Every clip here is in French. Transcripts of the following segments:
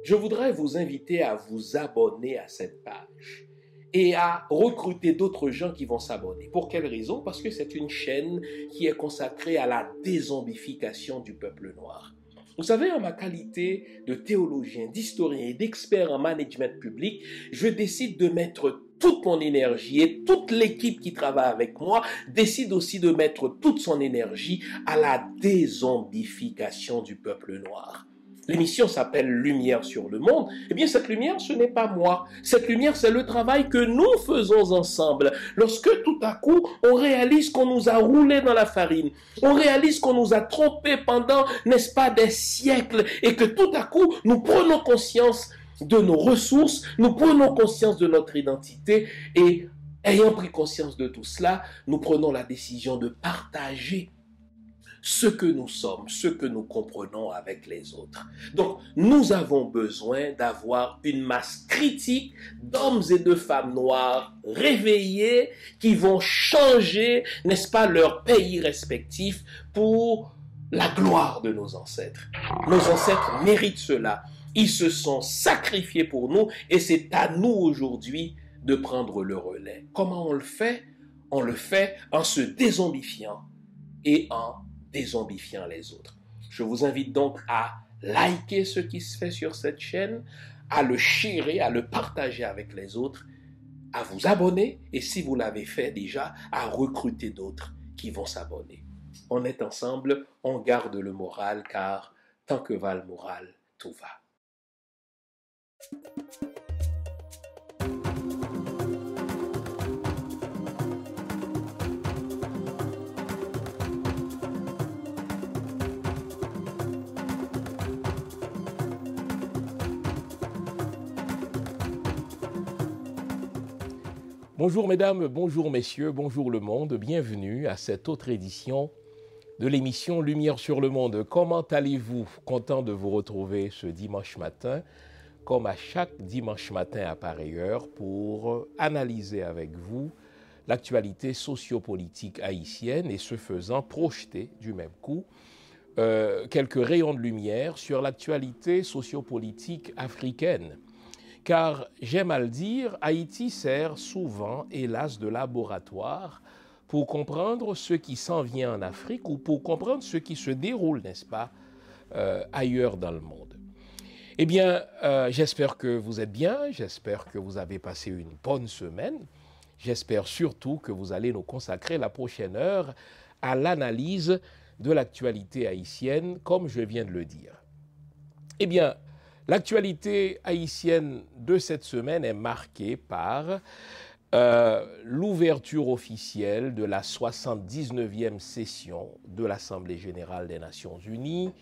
je voudrais vous inviter à vous abonner à cette page et à recruter d'autres gens qui vont s'abonner. Pour quelle raison? Parce que c'est une chaîne qui est consacrée à la dézombification du peuple noir. Vous savez, en ma qualité de théologien, d'historien et d'expert en management public, je décide de mettre toute mon énergie et toute l'équipe qui travaille avec moi décide aussi de mettre toute son énergie à la dézombification du peuple noir. L'émission s'appelle Lumière sur le monde. Eh bien, cette lumière, ce n'est pas moi. Cette lumière, c'est le travail que nous faisons ensemble. Lorsque tout à coup, on réalise qu'on nous a roulé dans la farine, on réalise qu'on nous a trompés pendant, n'est-ce pas, des siècles, et que tout à coup, nous prenons conscience de nos ressources, nous prenons conscience de notre identité, et ayant pris conscience de tout cela, nous prenons la décision de partager ce que nous sommes, ce que nous comprenons avec les autres. Donc, nous avons besoin d'avoir une masse critique d'hommes et de femmes noirs réveillés qui vont changer, n'est-ce pas, leur pays respectif pour la gloire de nos ancêtres. Nos ancêtres méritent cela. Ils se sont sacrifiés pour nous et c'est à nous aujourd'hui de prendre le relais. Comment on le fait? On le fait en se dézombifiant et en dézombifiant les autres. Je vous invite donc à liker ce qui se fait sur cette chaîne, à le sharer, à le partager avec les autres, à vous abonner et si vous l'avez fait déjà, à recruter d'autres qui vont s'abonner. On est ensemble, on garde le moral car tant que va le moral, tout va. Bonjour mesdames, bonjour messieurs, bonjour le monde, bienvenue à cette autre édition de l'émission Lumière sur le monde. Comment allez-vous? Content de vous retrouver ce dimanche matin, comme à chaque dimanche matin à pareille heure, pour analyser avec vous l'actualité sociopolitique haïtienne et ce faisant projeter du même coup quelques rayons de lumière sur l'actualité sociopolitique africaine. Car, j'aime à le dire, Haïti sert souvent, hélas, de laboratoire pour comprendre ce qui s'en vient en Afrique ou pour comprendre ce qui se déroule, n'est-ce pas, ailleurs dans le monde. Eh bien, j'espère que vous êtes bien, j'espère que vous avez passé une bonne semaine, j'espère surtout que vous allez nous consacrer la prochaine heure à l'analyse de l'actualité haïtienne, comme je viens de le dire. Eh bien, l'actualité haïtienne de cette semaine est marquée par l'ouverture officielle de la 79e session de l'Assemblée générale des Nations unies.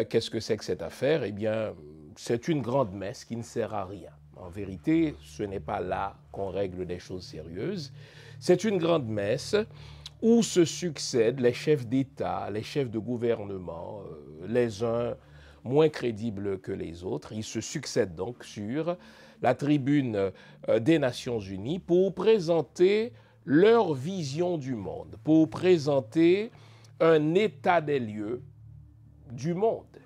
Qu'est-ce que c'est que cette affaire? Eh bien, c'est une grande messe qui ne sert à rien. En vérité, ce n'est pas là qu'on règle des choses sérieuses. C'est une grande messe où se succèdent les chefs d'État, les chefs de gouvernement, les uns moins crédibles que les autres. Ils se succèdent donc sur la tribune des Nations Unies pour présenter leur vision du monde, pour présenter un état des lieux du monde.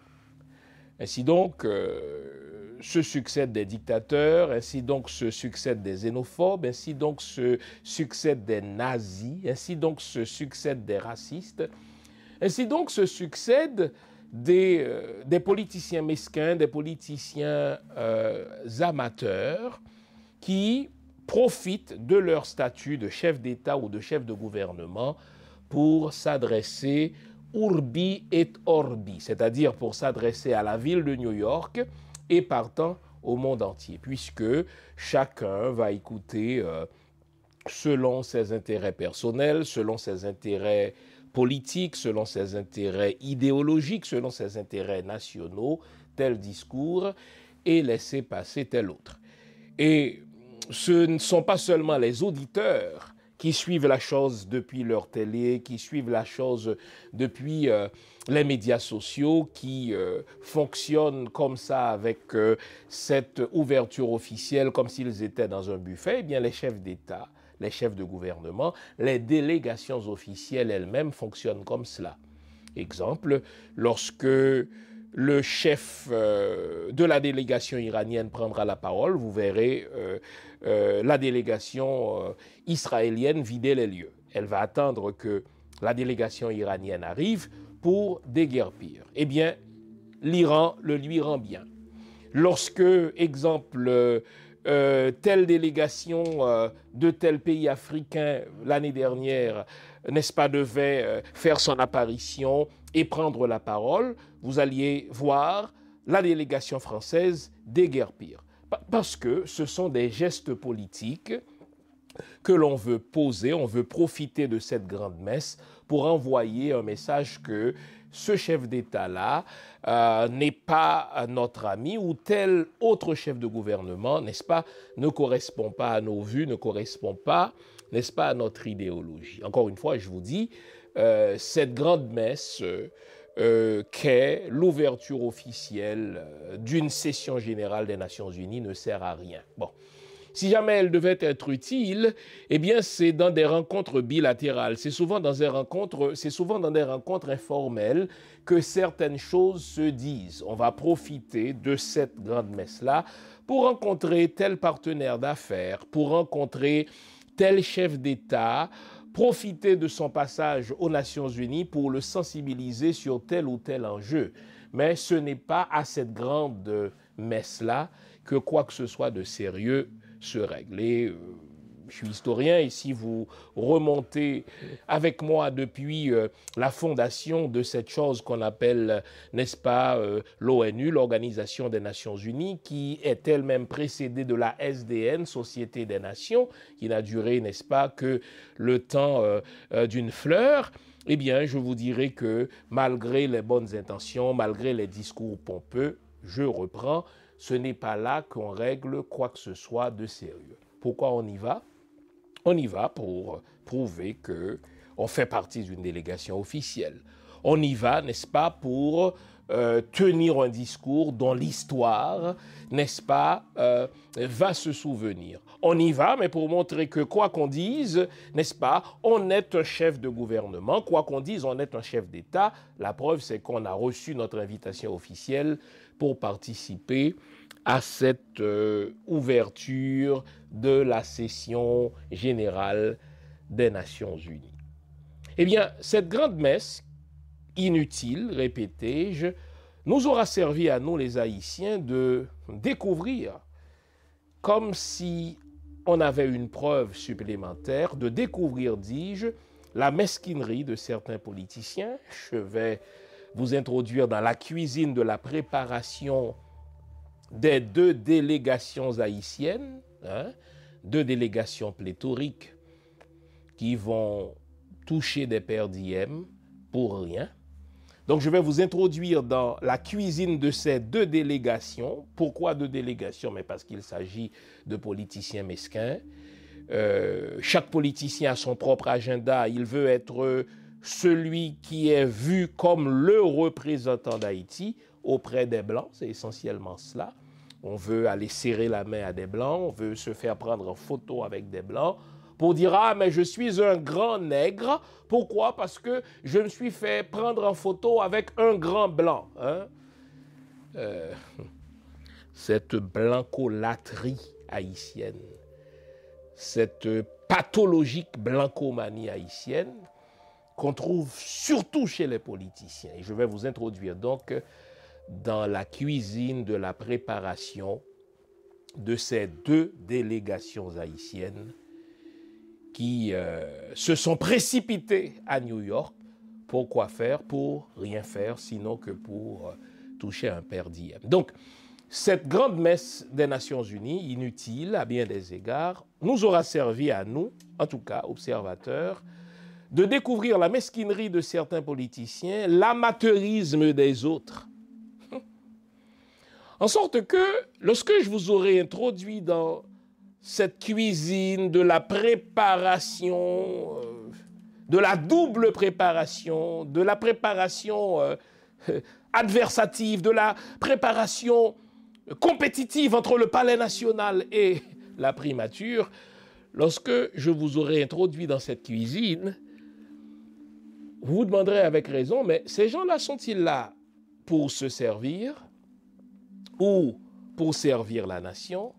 Ainsi donc, se succèdent des dictateurs, ainsi donc se succèdent des xénophobes, ainsi donc se succèdent des nazis, ainsi donc se succèdent des racistes, ainsi donc se succèdent des politiciens mesquins, des politiciens amateurs qui profitent de leur statut de chef d'État ou de chef de gouvernement pour s'adresser urbi et orbi, c'est-à-dire pour s'adresser à la ville de New York et partant au monde entier, puisque chacun va écouter selon ses intérêts personnels, selon ses intérêts politique, selon ses intérêts idéologiques, selon ses intérêts nationaux, tel discours, et laisser passer tel autre. Et ce ne sont pas seulement les auditeurs qui suivent la chose depuis leur télé, qui suivent la chose depuis les médias sociaux, qui fonctionnent comme ça avec cette ouverture officielle, comme s'ils étaient dans un buffet. Eh bien, les chefs d'État, les chefs de gouvernement, les délégations officielles elles-mêmes fonctionnent comme cela. Exemple, lorsque le chef de la délégation iranienne prendra la parole, vous verrez la délégation israélienne vider les lieux. Elle va attendre que la délégation iranienne arrive pour déguerpir. Eh bien, l'Iran le lui rend bien. Lorsque, exemple, telle délégation de tel pays africain l'année dernière, n'est-ce pas, devait faire son apparition et prendre la parole, vous alliez voir la délégation française déguerpir. Parce que ce sont des gestes politiques que l'on veut poser, on veut profiter de cette grande messe pour envoyer un message que ce chef d'État-là n'est pas notre ami ou tel autre chef de gouvernement, n'est-ce pas, ne correspond pas à nos vues, ne correspond pas, n'est-ce pas, à notre idéologie. Encore une fois, je vous dis, cette grande messe qu'est l'ouverture officielle d'une session générale des Nations Unies ne sert à rien. Bon. Si jamais elle devait être utile, eh bien, c'est dans des rencontres bilatérales. C'est souvent dans des rencontres informelles que certaines choses se disent. On va profiter de cette grande messe-là pour rencontrer tel partenaire d'affaires, pour rencontrer tel chef d'État, profiter de son passage aux Nations Unies pour le sensibiliser sur tel ou tel enjeu. Mais ce n'est pas à cette grande messe-là que quoi que ce soit de sérieux se règle. Je suis historien et si vous remontez avec moi depuis la fondation de cette chose qu'on appelle, n'est-ce pas, l'ONU, l'Organisation des Nations Unies, qui est elle-même précédée de la SDN, Société des Nations, qui n'a duré, n'est-ce pas, que le temps d'une fleur, eh bien, je vous dirais que malgré les bonnes intentions, malgré les discours pompeux, je reprends, ce n'est pas là qu'on règle quoi que ce soit de sérieux. Pourquoi on y va? On y va pour prouver qu'on fait partie d'une délégation officielle. On y va, n'est-ce pas, pour tenir un discours dont l'histoire, n'est-ce pas, va se souvenir. On y va, mais pour montrer que quoi qu'on dise, n'est-ce pas, on est un chef de gouvernement, quoi qu'on dise, on est un chef d'État. La preuve, c'est qu'on a reçu notre invitation officielle pour participer à cette ouverture de la session générale des Nations Unies. Eh bien, cette grande messe, inutile, répétais-je, nous aura servi à nous les Haïtiens de découvrir, comme si on avait une preuve supplémentaire, de découvrir, dis-je, la mesquinerie de certains politiciens. Je vais vous introduire dans la cuisine de la préparation des deux délégations haïtiennes, deux délégations pléthoriques qui vont toucher des per diem pour rien. Donc je vais vous introduire dans la cuisine de ces deux délégations. Pourquoi deux délégations? Mais parce qu'il s'agit de politiciens mesquins. Chaque politicien a son propre agenda. Il veut être celui qui est vu comme le représentant d'Haïti auprès des Blancs, c'est essentiellement cela. On veut aller serrer la main à des Blancs, on veut se faire prendre en photo avec des Blancs pour dire « Ah, mais je suis un grand nègre. » Pourquoi? Parce que je me suis fait prendre en photo avec un grand Blanc. Cette blancolatrie haïtienne, cette pathologique blancomanie haïtienne qu'on trouve surtout chez les politiciens. Et je vais vous introduire donc dans la cuisine de la préparation de ces deux délégations haïtiennes qui se sont précipitées à New York. Pour quoi faire? Pour rien faire, sinon que pour toucher un per diem. Donc, cette grande messe des Nations Unies, inutile à bien des égards, nous aura servi à nous, en tout cas observateurs, de découvrir la mesquinerie de certains politiciens, l'amateurisme des autres. En sorte que, lorsque je vous aurai introduit dans cette cuisine de la préparation, de la double préparation, de la préparation adversative, de la préparation compétitive entre le palais national et la primature, lorsque je vous aurai introduit dans cette cuisine, vous vous demanderez avec raison, mais ces gens-là sont-ils là pour se servir ou pour servir la nation?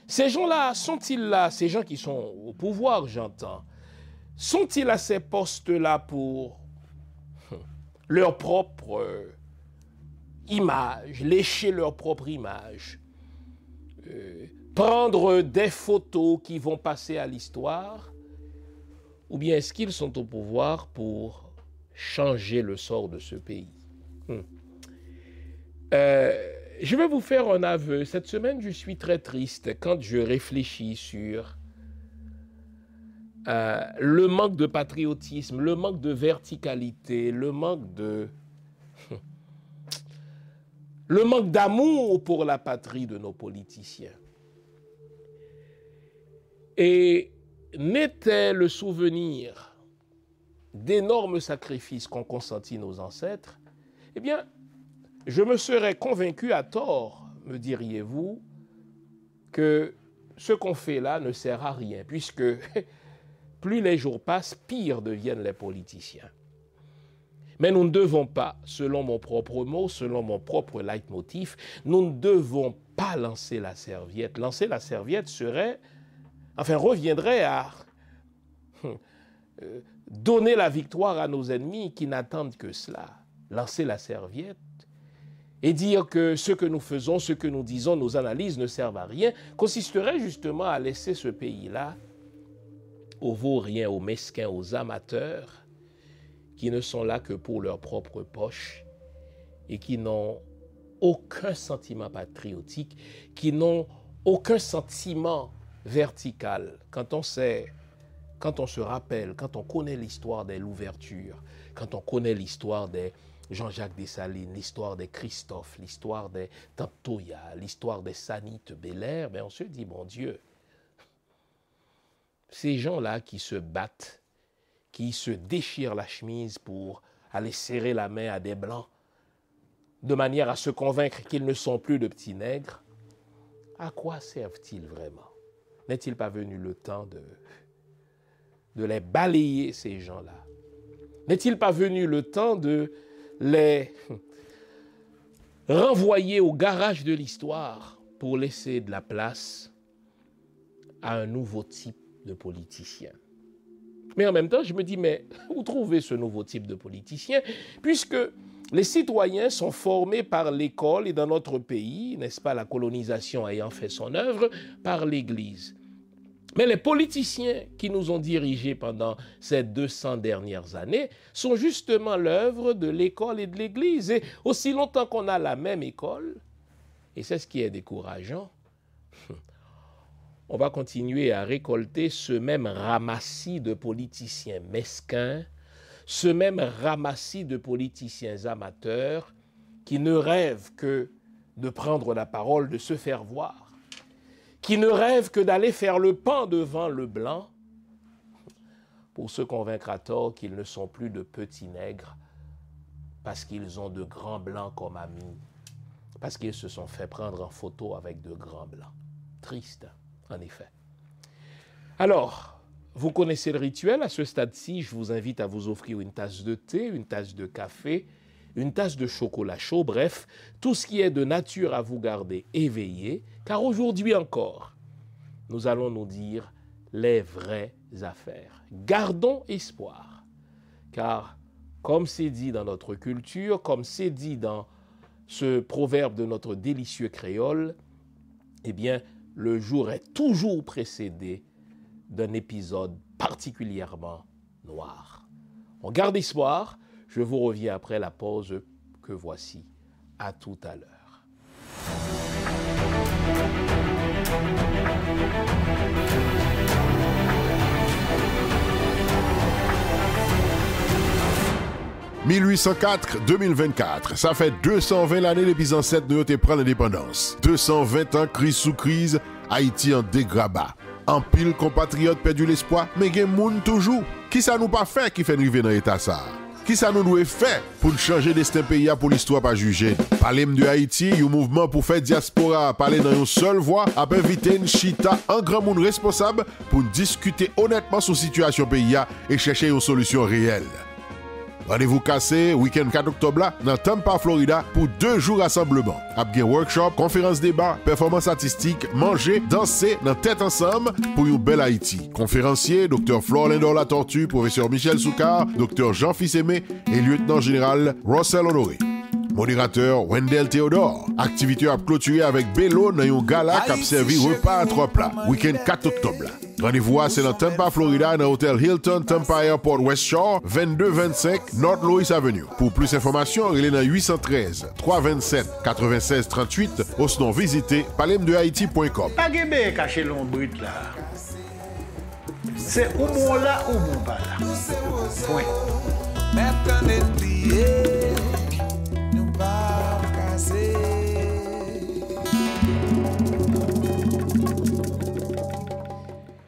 Ces gens-là, sont-ils là, ces gens qui sont au pouvoir, j'entends, sont-ils à ces postes-là pour leur propre image, lécher leur propre image, prendre des photos qui vont passer à l'histoire, ou bien est-ce qu'ils sont au pouvoir pour changer le sort de ce pays? Je vais vous faire un aveu. Cette semaine, je suis très triste quand je réfléchis sur le manque de patriotisme, le manque de verticalité, le manque d'amour pour la patrie de nos politiciens. Et n'était le souvenir d'énormes sacrifices qu'ont consentis nos ancêtres, eh bien, je me serais convaincu à tort, me diriez-vous, que ce qu'on fait là ne sert à rien, puisque plus les jours passent, pire deviennent les politiciens. Mais nous ne devons pas, selon mon propre mot, selon mon propre leitmotiv, nous ne devons pas lancer la serviette. Lancer la serviette reviendrait à donner la victoire à nos ennemis qui n'attendent que cela. Lancer la serviette et dire que ce que nous faisons, ce que nous disons, nos analyses ne servent à rien, consisterait justement à laisser ce pays-là aux vauriens, aux mesquins, aux amateurs, qui ne sont là que pour leur propre poche et qui n'ont aucun sentiment patriotique, qui n'ont aucun sentiment vertical. Quand on se rappelle, quand on connaît l'histoire de l'ouverture, quand on connaît l'histoire des Jean-Jacques Dessalines, l'histoire des Christophe, l'histoire des Tantoya, l'histoire des Sanit Belair, on se dit, mon Dieu, ces gens-là qui se battent, qui se déchirent la chemise pour aller serrer la main à des Blancs, de manière à se convaincre qu'ils ne sont plus de petits nègres, à quoi servent-ils vraiment? N'est-il pas venu le temps de les balayer, ces gens-là? N'est-il pas venu le temps de les renvoyer au garage de l'histoire pour laisser de la place à un nouveau type de politicien? Mais en même temps, je me dis, mais où trouver ce nouveau type de politicien? Puisque les citoyens sont formés par l'école et dans notre pays, n'est-ce pas, la colonisation ayant fait son œuvre, par l'Église. Mais les politiciens qui nous ont dirigés pendant ces 200 dernières années sont justement l'œuvre de l'école et de l'Église. Et aussi longtemps qu'on a la même école, et c'est ce qui est décourageant, on va continuer à récolter ce même ramassis de politiciens mesquins, ce même ramassis de politiciens amateurs qui ne rêvent que de prendre la parole, de se faire voir, qui ne rêvent que d'aller faire le pan devant le blanc pour se convaincre à tort qu'ils ne sont plus de petits nègres parce qu'ils ont de grands blancs comme amis, parce qu'ils se sont fait prendre en photo avec de grands blancs. Triste, en effet. Alors, vous connaissez le rituel. À ce stade-ci, je vous invite à vous offrir une tasse de thé, une tasse de café, une tasse de chocolat chaud, bref, tout ce qui est de nature à vous garder éveillé, car aujourd'hui encore, nous allons nous dire les vraies affaires. Gardons espoir, car comme c'est dit dans notre culture, comme c'est dit dans ce proverbe de notre délicieux créole, eh bien, le jour est toujours précédé d'un épisode particulièrement noir. On garde espoir. Je vous reviens après la pause que voici. À tout à l'heure. « 1804-2024, ça fait 220 l'année depuis les ancêtres de notre prend l'indépendance. 220 ans, crise sous crise, Haïti en dégrabat. En pile, compatriotes perdu l'espoir, mais il y a moun toujours. Qui ça nous pas fait qui fait nous arriver dans l'état ça? Qui ça nous doit faire pour changer destin pays pour l'histoire pas juger? Parler de Haïti, un mouvement pour faire diaspora, parler dans une seule voix, a invité une chita en grand monde responsable pour discuter honnêtement sur situation pays et chercher une solution réelle. Rendez-vous cassé, week-end 4 octobre là, dans Tampa, Florida, pour 2 jours rassemblement. Abgen workshop, conférence débat, performance artistique, manger, danser dans tête ensemble pour une belle Haïti. Conférencier, Dr. Flor Lindor La Tortue, professeur Michel Soukar, Dr. Jean Fils-Aimé et lieutenant général Russell Honoré. Modérateur Wendell Théodore. Activité à clôturer avec Bello dans un gala qui a servi repas à 3 plats. Week-end 4 octobre. Rendez-vous c'est dans Tampa, Florida, dans l'hôtel Hilton Tampa Airport West Shore, 2225 North Louis Avenue. Pour plus d'informations, relez dans 813 327 96 38 ou sinon visitez palemdehaiti.com. Pas de cacher l'ombre là. C'est ou bon là ou bon pas là. Point.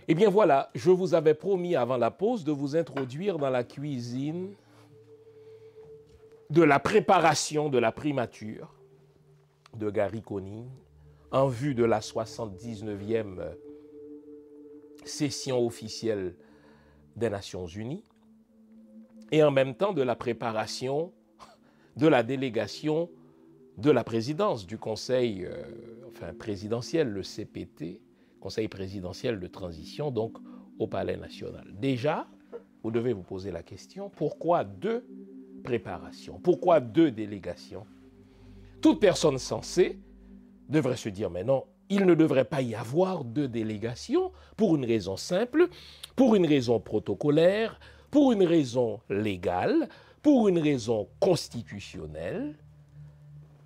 Eh bien voilà, je vous avais promis avant la pause de vous introduire dans la cuisine de la préparation de la primature de Gary Conille en vue de la 79e session officielle des Nations Unies et en même temps de la préparation de la délégation de la présidence du Conseil présidentiel, le CPT, Conseil présidentiel de transition, donc au Palais national. Déjà, vous devez vous poser la question, pourquoi 2 préparations? Pourquoi 2 délégations? Toute personne sensée devrait se dire, mais non, il ne devrait pas y avoir 2 délégations pour une raison simple, pour une raison protocolaire, pour une raison légale, pour une raison constitutionnelle.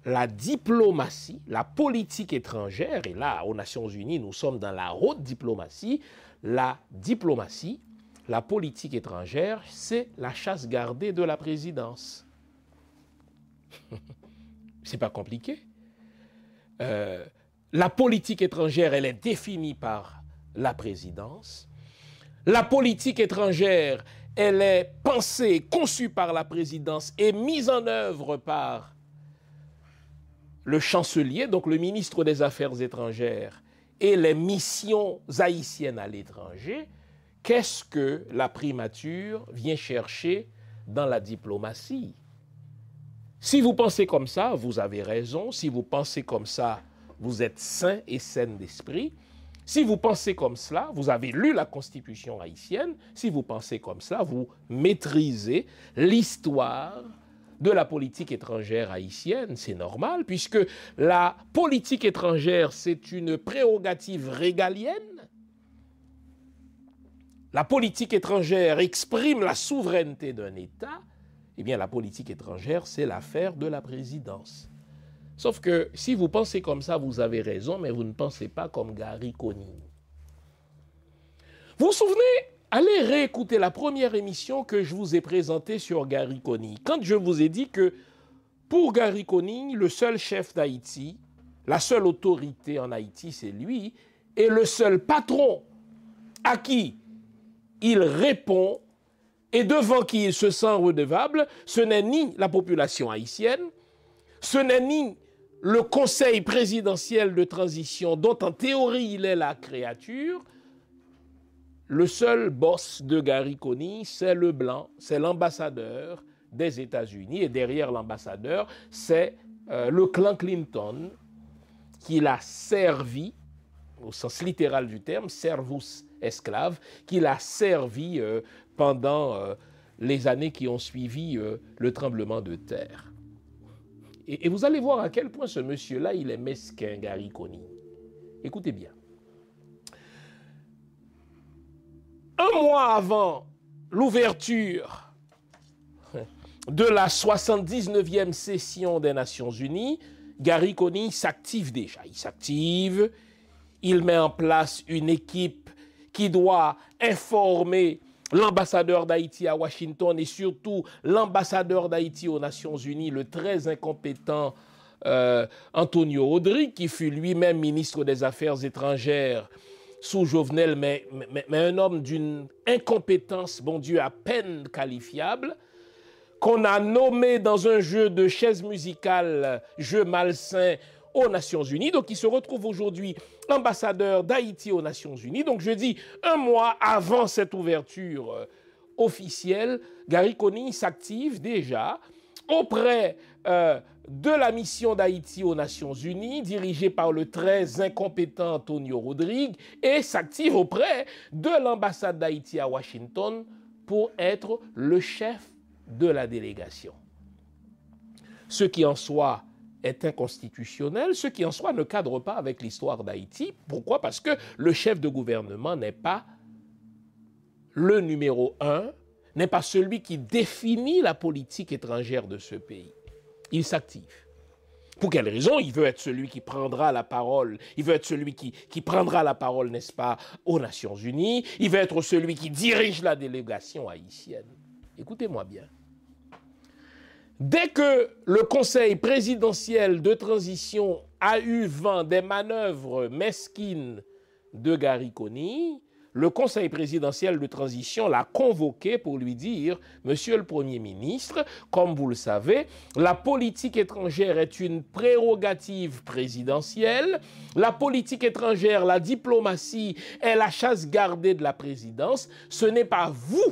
La diplomatie, la politique étrangère, et là, aux Nations Unies, nous sommes dans la haute diplomatie, la diplomatie, la politique étrangère, c'est la chasse gardée de la présidence. C'est pas compliqué. La politique étrangère, elle est définie par la présidence. La politique étrangère, elle est pensée, conçue par la présidence et mise en œuvre par le chancelier, donc le ministre des Affaires étrangères, et les missions haïtiennes à l'étranger. Qu'est-ce que la primature vient chercher dans la diplomatie? Si vous pensez comme ça, vous avez raison. Si vous pensez comme ça, vous êtes sain et saine d'esprit. Si vous pensez comme cela, vous avez lu la Constitution haïtienne. Si vous pensez comme cela, vous maîtrisez l'histoire de la politique étrangère haïtienne. C'est normal, puisque la politique étrangère, c'est une prérogative régalienne. La politique étrangère exprime la souveraineté d'un État. Eh bien, la politique étrangère, c'est l'affaire de la présidence. Sauf que si vous pensez comme ça, vous avez raison, mais vous ne pensez pas comme Gary Conille. Vous vous souvenez? Allez réécouter la première émission que je vous ai présentée sur Gary Conille. Quand je vous ai dit que pour Gary Conille, le seul chef d'Haïti, la seule autorité en Haïti, c'est lui, et le seul patron à qui il répond et devant qui il se sent redevable, ce n'est ni la population haïtienne, ce n'est ni le conseil présidentiel de transition dont en théorie il est la créature. Le seul boss de Gary Conille, c'est le blanc, c'est l'ambassadeur des États-Unis. Et derrière l'ambassadeur, c'est le clan Clinton qui l'a servi, au sens littéral du terme, servus esclave, qui l'a servi pendant les années qui ont suivi le tremblement de terre. Et vous allez voir à quel point ce monsieur-là, il est mesquin, Gary Conille. Écoutez bien. Un mois avant l'ouverture de la 79e session des Nations Unies, Gary Conille s'active déjà. Il s'active, il met en place une équipe qui doit informer l'ambassadeur d'Haïti à Washington et surtout l'ambassadeur d'Haïti aux Nations Unies, le très incompétent Antonio Audry, qui fut lui-même ministre des Affaires étrangères sous Jovenel, mais un homme d'une incompétence, bon Dieu, à peine qualifiable, qu'on a nommé dans un jeu de chaises musicales, jeu malsain, aux Nations Unies. Donc, il se retrouve aujourd'hui ambassadeur d'Haïti aux Nations Unies. Donc, je dis, un mois avant cette ouverture officielle, Gary Conille s'active déjà auprès de la mission d'Haïti aux Nations Unies, dirigée par le très incompétent Antonio Rodrigue, et s'active auprès de l'ambassade d'Haïti à Washington pour être le chef de la délégation. Ce qui en soi est inconstitutionnel, ce qui en soi ne cadre pas avec l'histoire d'Haïti. Pourquoi? Parce que le chef de gouvernement n'est pas le numéro 1, n'est pas celui qui définit la politique étrangère de ce pays. Il s'active. Pour quelle raison? Il veut être celui qui prendra la parole. Il veut être celui qui prendra la parole, n'est-ce pas, aux Nations Unies. Il veut être celui qui dirige la délégation haïtienne. Écoutez-moi bien. Dès que le Conseil présidentiel de transition a eu vent des manœuvres mesquines de Gary Conille, le Conseil présidentiel de transition l'a convoqué pour lui dire « Monsieur le Premier ministre, comme vous le savez, la politique étrangère est une prérogative présidentielle. La politique étrangère, la diplomatie est la chasse gardée de la présidence. Ce n'est pas vous,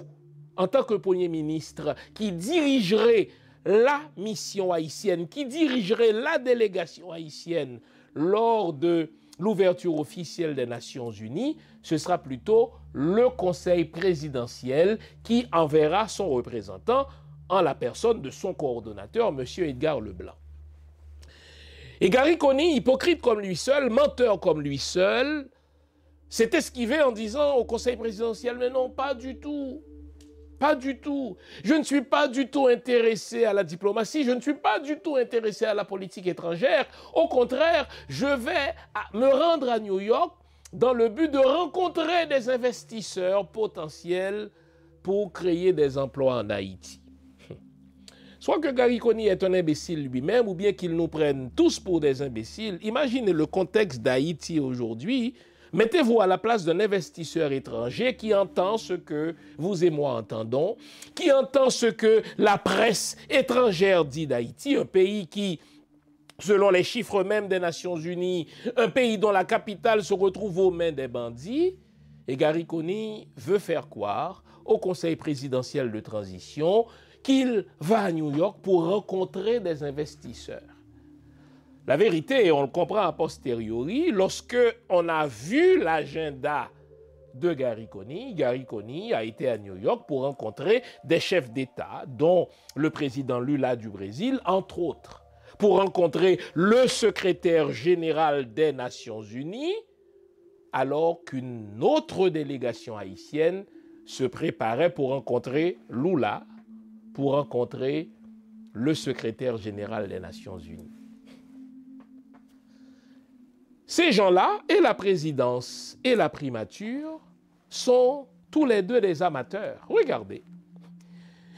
en tant que Premier ministre, qui dirigerez la mission haïtienne, qui dirigerait la délégation haïtienne lors de l'ouverture officielle des Nations Unies, ce sera plutôt le Conseil présidentiel qui enverra son représentant en la personne de son coordonnateur, M. Edgar Leblanc. Et Gary Conille, hypocrite comme lui seul, menteur comme lui seul, s'est esquivé en disant au Conseil présidentiel « Mais non, pas du tout. Pas du tout. Je ne suis pas du tout intéressé à la diplomatie, je ne suis pas du tout intéressé à la politique étrangère. Au contraire, je vais me rendre à New York dans le but de rencontrer des investisseurs potentiels pour créer des emplois en Haïti. » Soit que Gary Conille est un imbécile lui-même, ou bien qu'il nous prenne tous pour des imbéciles. Imaginez le contexte d'Haïti aujourd'hui. Mettez-vous à la place d'un investisseur étranger qui entend ce que vous et moi entendons, qui entend ce que la presse étrangère dit d'Haïti, un pays qui, selon les chiffres même des Nations Unies, un pays dont la capitale se retrouve aux mains des bandits. Et Gary Conille veut faire croire au Conseil présidentiel de transition qu'il va à New York pour rencontrer des investisseurs. La vérité, on le comprend a posteriori, lorsque on a vu l'agenda de Gary Conille a été à New York pour rencontrer des chefs d'État, dont le président Lula du Brésil, entre autres, pour rencontrer le secrétaire général des Nations Unies, alors qu'une autre délégation haïtienne se préparait pour rencontrer Lula, pour rencontrer le secrétaire général des Nations Unies. Ces gens-là, et la présidence et la primature, sont tous les deux des amateurs. Regardez.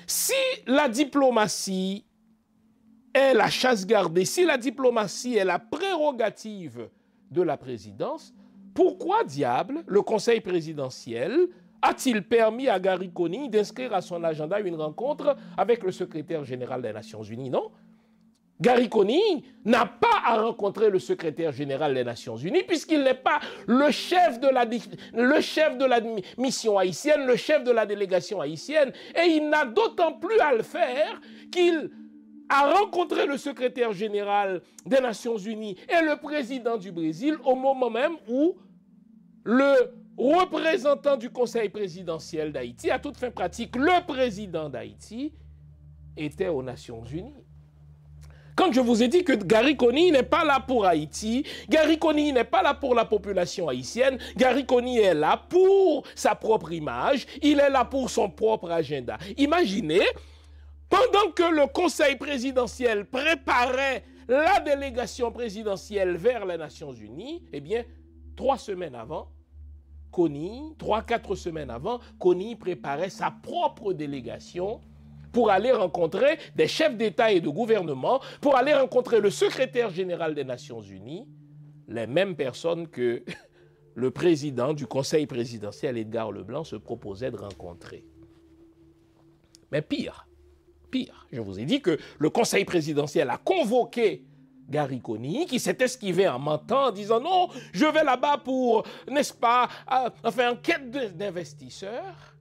Si la diplomatie est la chasse gardée, si la diplomatie est la prérogative de la présidence, pourquoi diable le Conseil présidentiel a-t-il permis à Gary Conille d'inscrire à son agenda une rencontre avec le secrétaire général des Nations Unies? Non. Gary Conille n'a pas à rencontrer le secrétaire général des Nations Unies puisqu'il n'est pas le chef de la mission haïtienne, le chef de la délégation haïtienne, et il n'a d'autant plus à le faire qu'il a rencontré le secrétaire général des Nations Unies et le président du Brésil au moment même où le représentant du Conseil présidentiel d'Haïti, à toute fin pratique, le président d'Haïti, était aux Nations Unies. Quand je vous ai dit que Gary Conille n'est pas là pour Haïti, Gary Conille n'est pas là pour la population haïtienne, Gary Conille est là pour sa propre image, il est là pour son propre agenda. Imaginez, pendant que le Conseil présidentiel préparait la délégation présidentielle vers les Nations Unies, eh bien, 3 semaines avant, 3-4 semaines avant, Conille préparait sa propre délégation pour aller rencontrer des chefs d'État et de gouvernement, pour aller rencontrer le secrétaire général des Nations Unies, les mêmes personnes que le président du Conseil présidentiel, Edgar Leblanc, se proposait de rencontrer. Mais pire, je vous ai dit que le Conseil présidentiel a convoqué Gary Conille, qui s'est esquivé en mentant, en disant « Non, je vais là-bas pour, n'est-ce pas, en quête d'investisseurs ».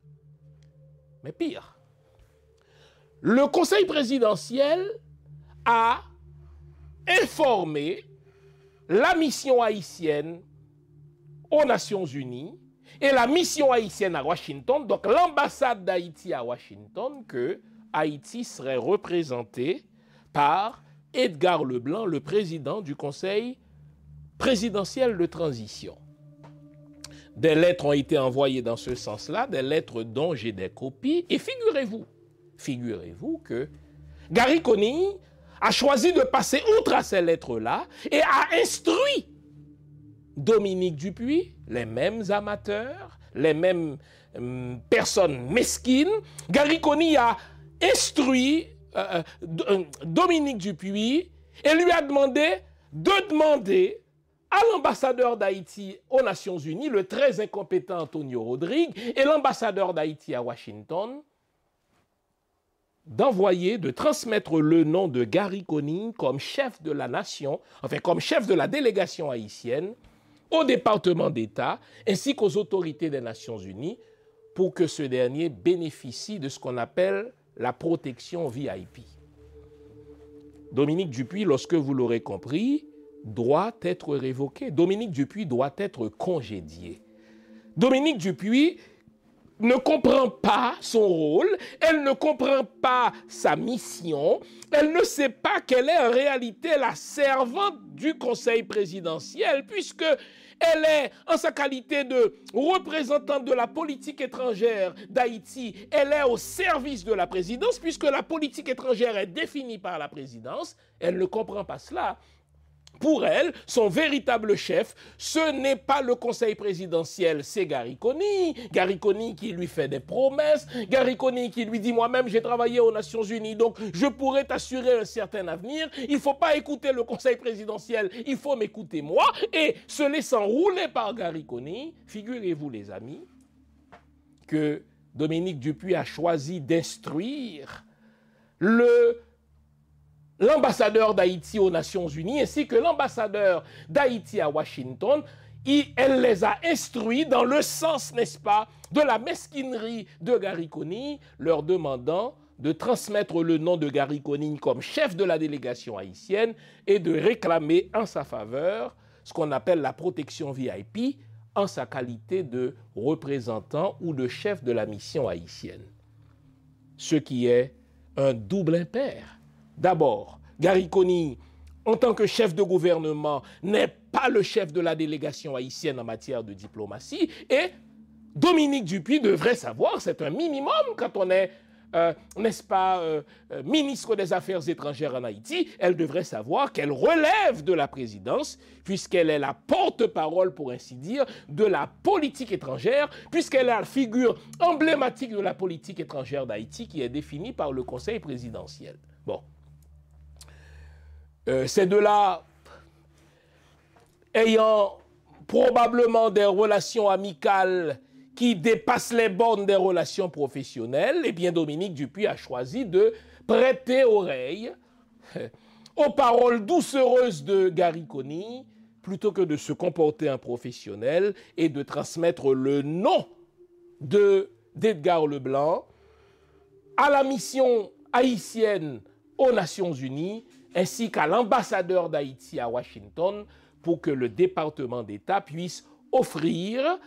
Mais pire, le Conseil présidentiel a informé la mission haïtienne aux Nations Unies et la mission haïtienne à Washington, donc l'ambassade d'Haïti à Washington, que Haïti serait représenté par Edgar Leblanc, le président du Conseil présidentiel de transition. Des lettres ont été envoyées dans ce sens-là, des lettres dont j'ai des copies. Et figurez-vous que Gary Conille a choisi de passer outre à ces lettres-là et a instruit Dominique Dupuy, les mêmes amateurs, les mêmes personnes mesquines. Gary Conille a instruit Dominique Dupuy et lui a demandé de demander à l'ambassadeur d'Haïti aux Nations Unies, le très incompétent Antonio Rodrigue, et l'ambassadeur d'Haïti à Washington, de transmettre le nom de Gary Conille comme chef de la nation, enfin comme chef de la délégation haïtienne, au département d'État, ainsi qu'aux autorités des Nations Unies, pour que ce dernier bénéficie de ce qu'on appelle la protection VIP. Dominique Dupuy, lorsque vous l'aurez compris, doit être révoqué. Dominique Dupuy doit être congédié. Dominique Dupuy ne comprend pas son rôle, elle ne comprend pas sa mission, elle ne sait pas qu'elle est en réalité la servante du Conseil présidentiel, puisque elle est, en sa qualité de représentante de la politique étrangère d'Haïti, elle est au service de la présidence, puisque la politique étrangère est définie par la présidence. Elle ne comprend pas cela. Pour elle, son véritable chef, ce n'est pas le Conseil présidentiel, c'est Gary Conille. Gary Conille qui lui fait des promesses, Gary Conille qui lui dit « Moi-même, j'ai travaillé aux Nations Unies, donc je pourrais t'assurer un certain avenir. Il ne faut pas écouter le Conseil présidentiel, il faut m'écouter moi. » Et se laissant rouler par Gary Conille, figurez-vous les amis, que Dominique Dupuy a choisi d'instruire l'ambassadeur d'Haïti aux Nations Unies ainsi que l'ambassadeur d'Haïti à Washington. Elle les a instruits dans le sens, n'est-ce pas, de la mesquinerie de Gary Conille, leur demandant de transmettre le nom de Gary Conille comme chef de la délégation haïtienne et de réclamer en sa faveur ce qu'on appelle la protection VIP en sa qualité de représentant ou de chef de la mission haïtienne. Ce qui est un double impair. D'abord, Gary Conille, en tant que chef de gouvernement, n'est pas le chef de la délégation haïtienne en matière de diplomatie. Et Dominique Dupuy devrait savoir, c'est un minimum quand on est, n'est-ce pas, ministre des Affaires étrangères en Haïti, elle devrait savoir qu'elle relève de la présidence, puisqu'elle est la porte-parole, pour ainsi dire, de la politique étrangère, puisqu'elle est la figure emblématique de la politique étrangère d'Haïti qui est définie par le Conseil présidentiel. Bon. Ces deux-là, ayant probablement des relations amicales qui dépassent les bornes des relations professionnelles, eh bien Dominique Dupuy a choisi de prêter oreille aux paroles doucereuses de Gary Conille plutôt que de se comporter en professionnel et de transmettre le nom d'Edgar Leblanc à la mission haïtienne aux Nations Unies ainsi qu'à l'ambassadeur d'Haïti à Washington pour que le département d'État puisse offrir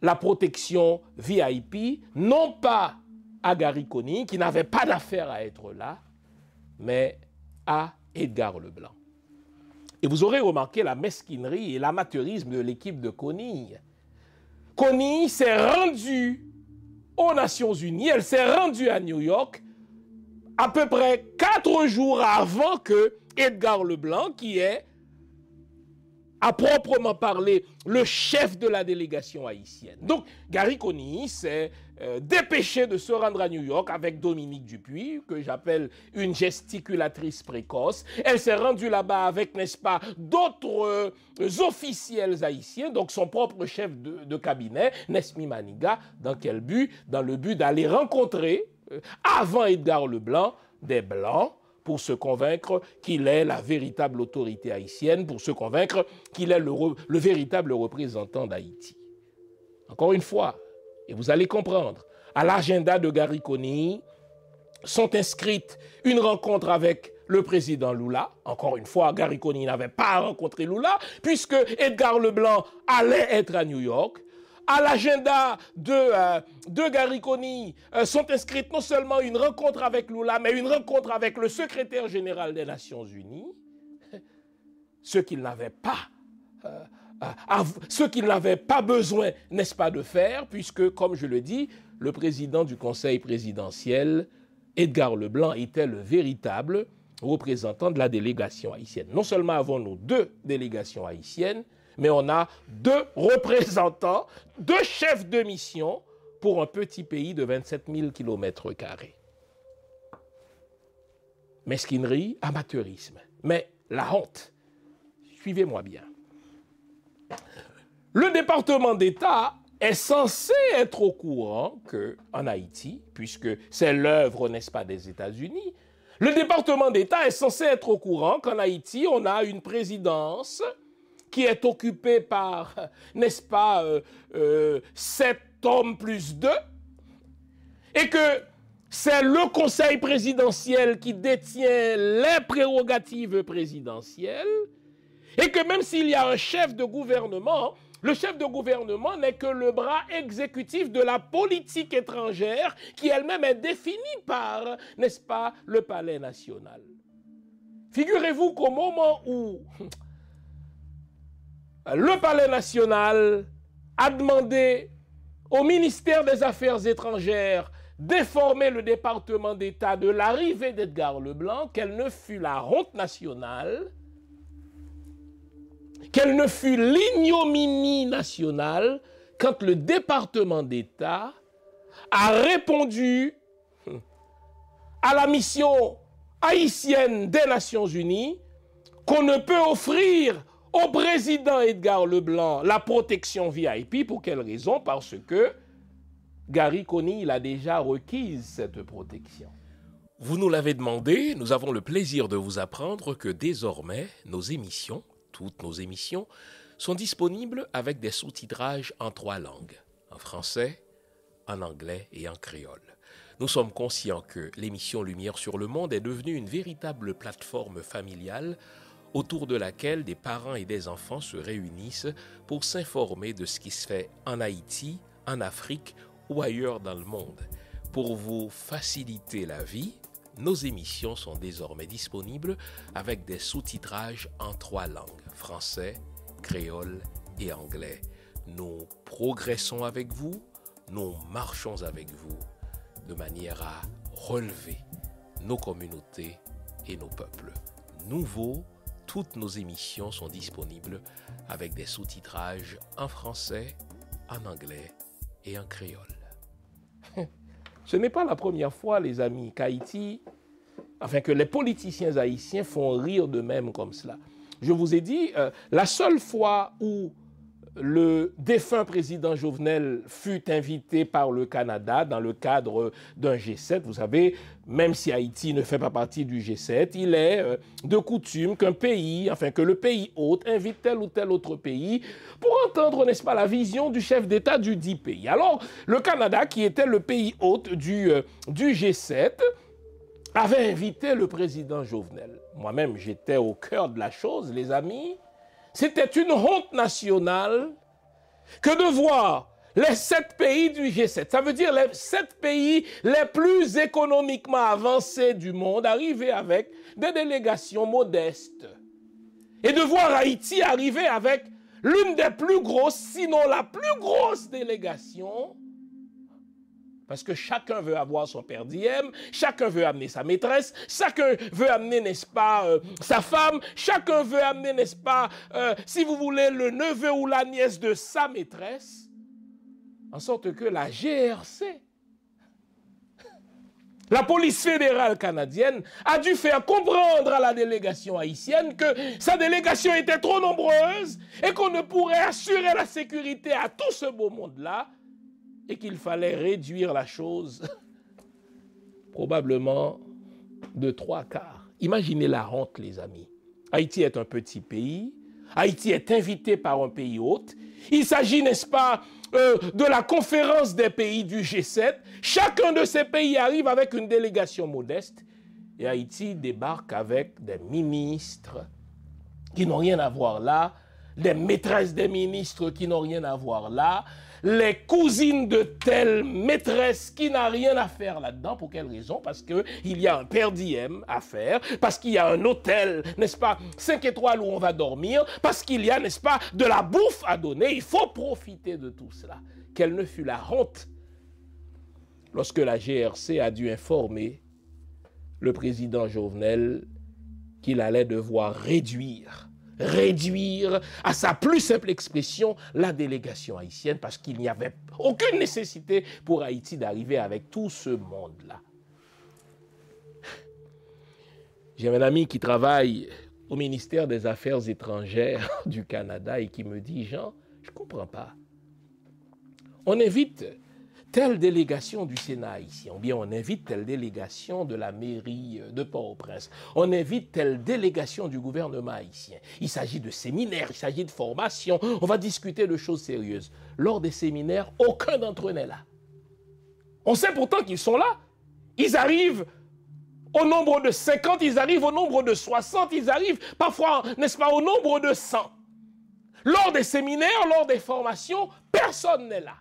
la protection VIP, non pas à Gary Conille, qui n'avait pas d'affaire à être là, mais à Edgar Leblanc. Et vous aurez remarqué la mesquinerie et l'amateurisme de l'équipe de Conille. Conille s'est rendue aux Nations Unies, elle s'est rendue à New York, à peu près 4 jours avant que Edgar Leblanc, qui est, à proprement parler, le chef de la délégation haïtienne. Donc, Gary Conille s'est dépêché de se rendre à New York avec Dominique Dupuy, que j'appelle une gesticulatrice précoce. Elle s'est rendue là-bas avec, n'est-ce pas, d'autres officiels haïtiens, donc son propre chef de cabinet, Nesmi Maniga. Dans quel but? Dans le but d'aller rencontrer avant Edgar Leblanc, des Blancs, pour se convaincre qu'il est la véritable autorité haïtienne, pour se convaincre qu'il est le véritable représentant d'Haïti. Encore une fois, et vous allez comprendre, à l'agenda de Gary Conille sont inscrites une rencontre avec le président Lula. Encore une fois, Gary Conille n'avait pas rencontré Lula, puisque Edgar Leblanc allait être à New York. À l'agenda de Gary Conille sont inscrites non seulement une rencontre avec Lula, mais une rencontre avec le secrétaire général des Nations Unies, ce qu'il n'avait pas besoin, n'est-ce pas, de faire, puisque, comme je le dis, le président du Conseil présidentiel, Edgar Leblanc, était le véritable représentant de la délégation haïtienne. Non seulement avons-nous 2 délégations haïtiennes, mais on a 2 représentants, 2 chefs de mission pour un petit pays de 27 000 km². Mesquinerie, amateurisme. Mais la honte, suivez-moi bien. Le département d'État est censé être au courant qu'en Haïti, puisque c'est l'œuvre, n'est-ce pas, des États-Unis, le département d'État est censé être au courant qu'en Haïti, on a une présidence qui est occupée par, n'est-ce pas, 7 hommes plus 2, et que c'est le Conseil présidentiel qui détient les prérogatives présidentielles, et que même s'il y a un chef de gouvernement, le chef de gouvernement n'est que le bras exécutif de la politique étrangère qui elle-même est définie par, n'est-ce pas, le Palais national. Figurez-vous qu'au moment où le Palais national a demandé au ministère des Affaires étrangères d'informer le département d'État de l'arrivée d'Edgar Leblanc, quelle ne fut la honte nationale, quelle ne fut l'ignominie nationale quand le département d'État a répondu à la mission haïtienne des Nations Unies qu'on ne peut offrir au président Edgar Leblanc la protection VIP. Pour quelle raison? Parce que Gary Conille a déjà requise cette protection. Vous nous l'avez demandé, nous avons le plaisir de vous apprendre que désormais, nos émissions, toutes nos émissions, sont disponibles avec des sous-titrages en 3 langues, en français, en anglais et en créole. Nous sommes conscients que l'émission Lumière sur le monde est devenue une véritable plateforme familiale autour de laquelle des parents et des enfants se réunissent pour s'informer de ce qui se fait en Haïti, en Afrique ou ailleurs dans le monde. Pour vous faciliter la vie, nos émissions sont désormais disponibles avec des sous-titrages en 3 langues, français, créole et anglais. Nous progressons avec vous, nous marchons avec vous, de manière à relever nos communautés et nos peuples. Nouveau, toutes nos émissions sont disponibles avec des sous-titrages en français, en anglais et en créole. Ce n'est pas la première fois, les amis, qu'Haïti, que les politiciens haïtiens font rire d'eux-mêmes comme cela. Je vous ai dit, la seule fois où le défunt président Jovenel fut invité par le Canada dans le cadre d'un G7. Vous savez, même si Haïti ne fait pas partie du G7, il est de coutume que le pays hôte invite tel ou tel autre pays pour entendre, n'est-ce pas, la vision du chef d'État du dit pays. Alors, le Canada, qui était le pays hôte du G7, avait invité le président Jovenel. Moi-même, j'étais au cœur de la chose, les amis. C'était une honte nationale que de voir les 7 pays du G7, ça veut dire les 7 pays les plus économiquement avancés du monde, arriver avec des délégations modestes. Et de voir Haïti arriver avec l'une des plus grosses, sinon la plus grosse délégation. Parce que chacun veut avoir son père diem, chacun veut amener sa maîtresse, chacun veut amener, n'est-ce pas, sa femme, chacun veut amener, n'est-ce pas, si vous voulez, le neveu ou la nièce de sa maîtresse, en sorte que la GRC, la police fédérale canadienne, a dû faire comprendre à la délégation haïtienne que sa délégation était trop nombreuse et qu'on ne pourrait assurer la sécurité à tout ce beau monde-là, et qu'il fallait réduire la chose probablement de 3/4. Imaginez la honte, les amis. Haïti est un petit pays. Haïti est invité par un pays hôte. Il s'agit, n'est-ce pas, de la conférence des pays du G7. Chacun de ces pays arrive avec une délégation modeste et Haïti débarque avec des ministres qui n'ont rien à voir là, des maîtresses des ministres qui n'ont rien à voir là, les cousines de telle maîtresse qui n'a rien à faire là-dedans. Pour quelle raison? Parce qu'il y a un per diem à faire, parce qu'il y a un hôtel, n'est-ce pas, 5 étoiles où on va dormir, parce qu'il y a, n'est-ce pas, de la bouffe à donner. Il faut profiter de tout cela. Quelle ne fut la honte lorsque la GRC a dû informer le président Jovenel qu'il allait devoir réduire à sa plus simple expression la délégation haïtienne parce qu'il n'y avait aucune nécessité pour Haïti d'arriver avec tout ce monde-là. J'ai un ami qui travaille au ministère des Affaires étrangères du Canada et qui me dit « Jean, je ne comprends pas. On invite telle délégation du Sénat haïtien, ou bien on invite telle délégation de la mairie de Port-au-Prince, on invite telle délégation du gouvernement haïtien. Il s'agit de séminaires, il s'agit de formations, on va discuter de choses sérieuses. Lors des séminaires, aucun d'entre eux n'est là. On sait pourtant qu'ils sont là. Ils arrivent au nombre de 50, ils arrivent au nombre de 60, ils arrivent parfois, n'est-ce pas, au nombre de 100. Lors des séminaires, lors des formations, personne n'est là.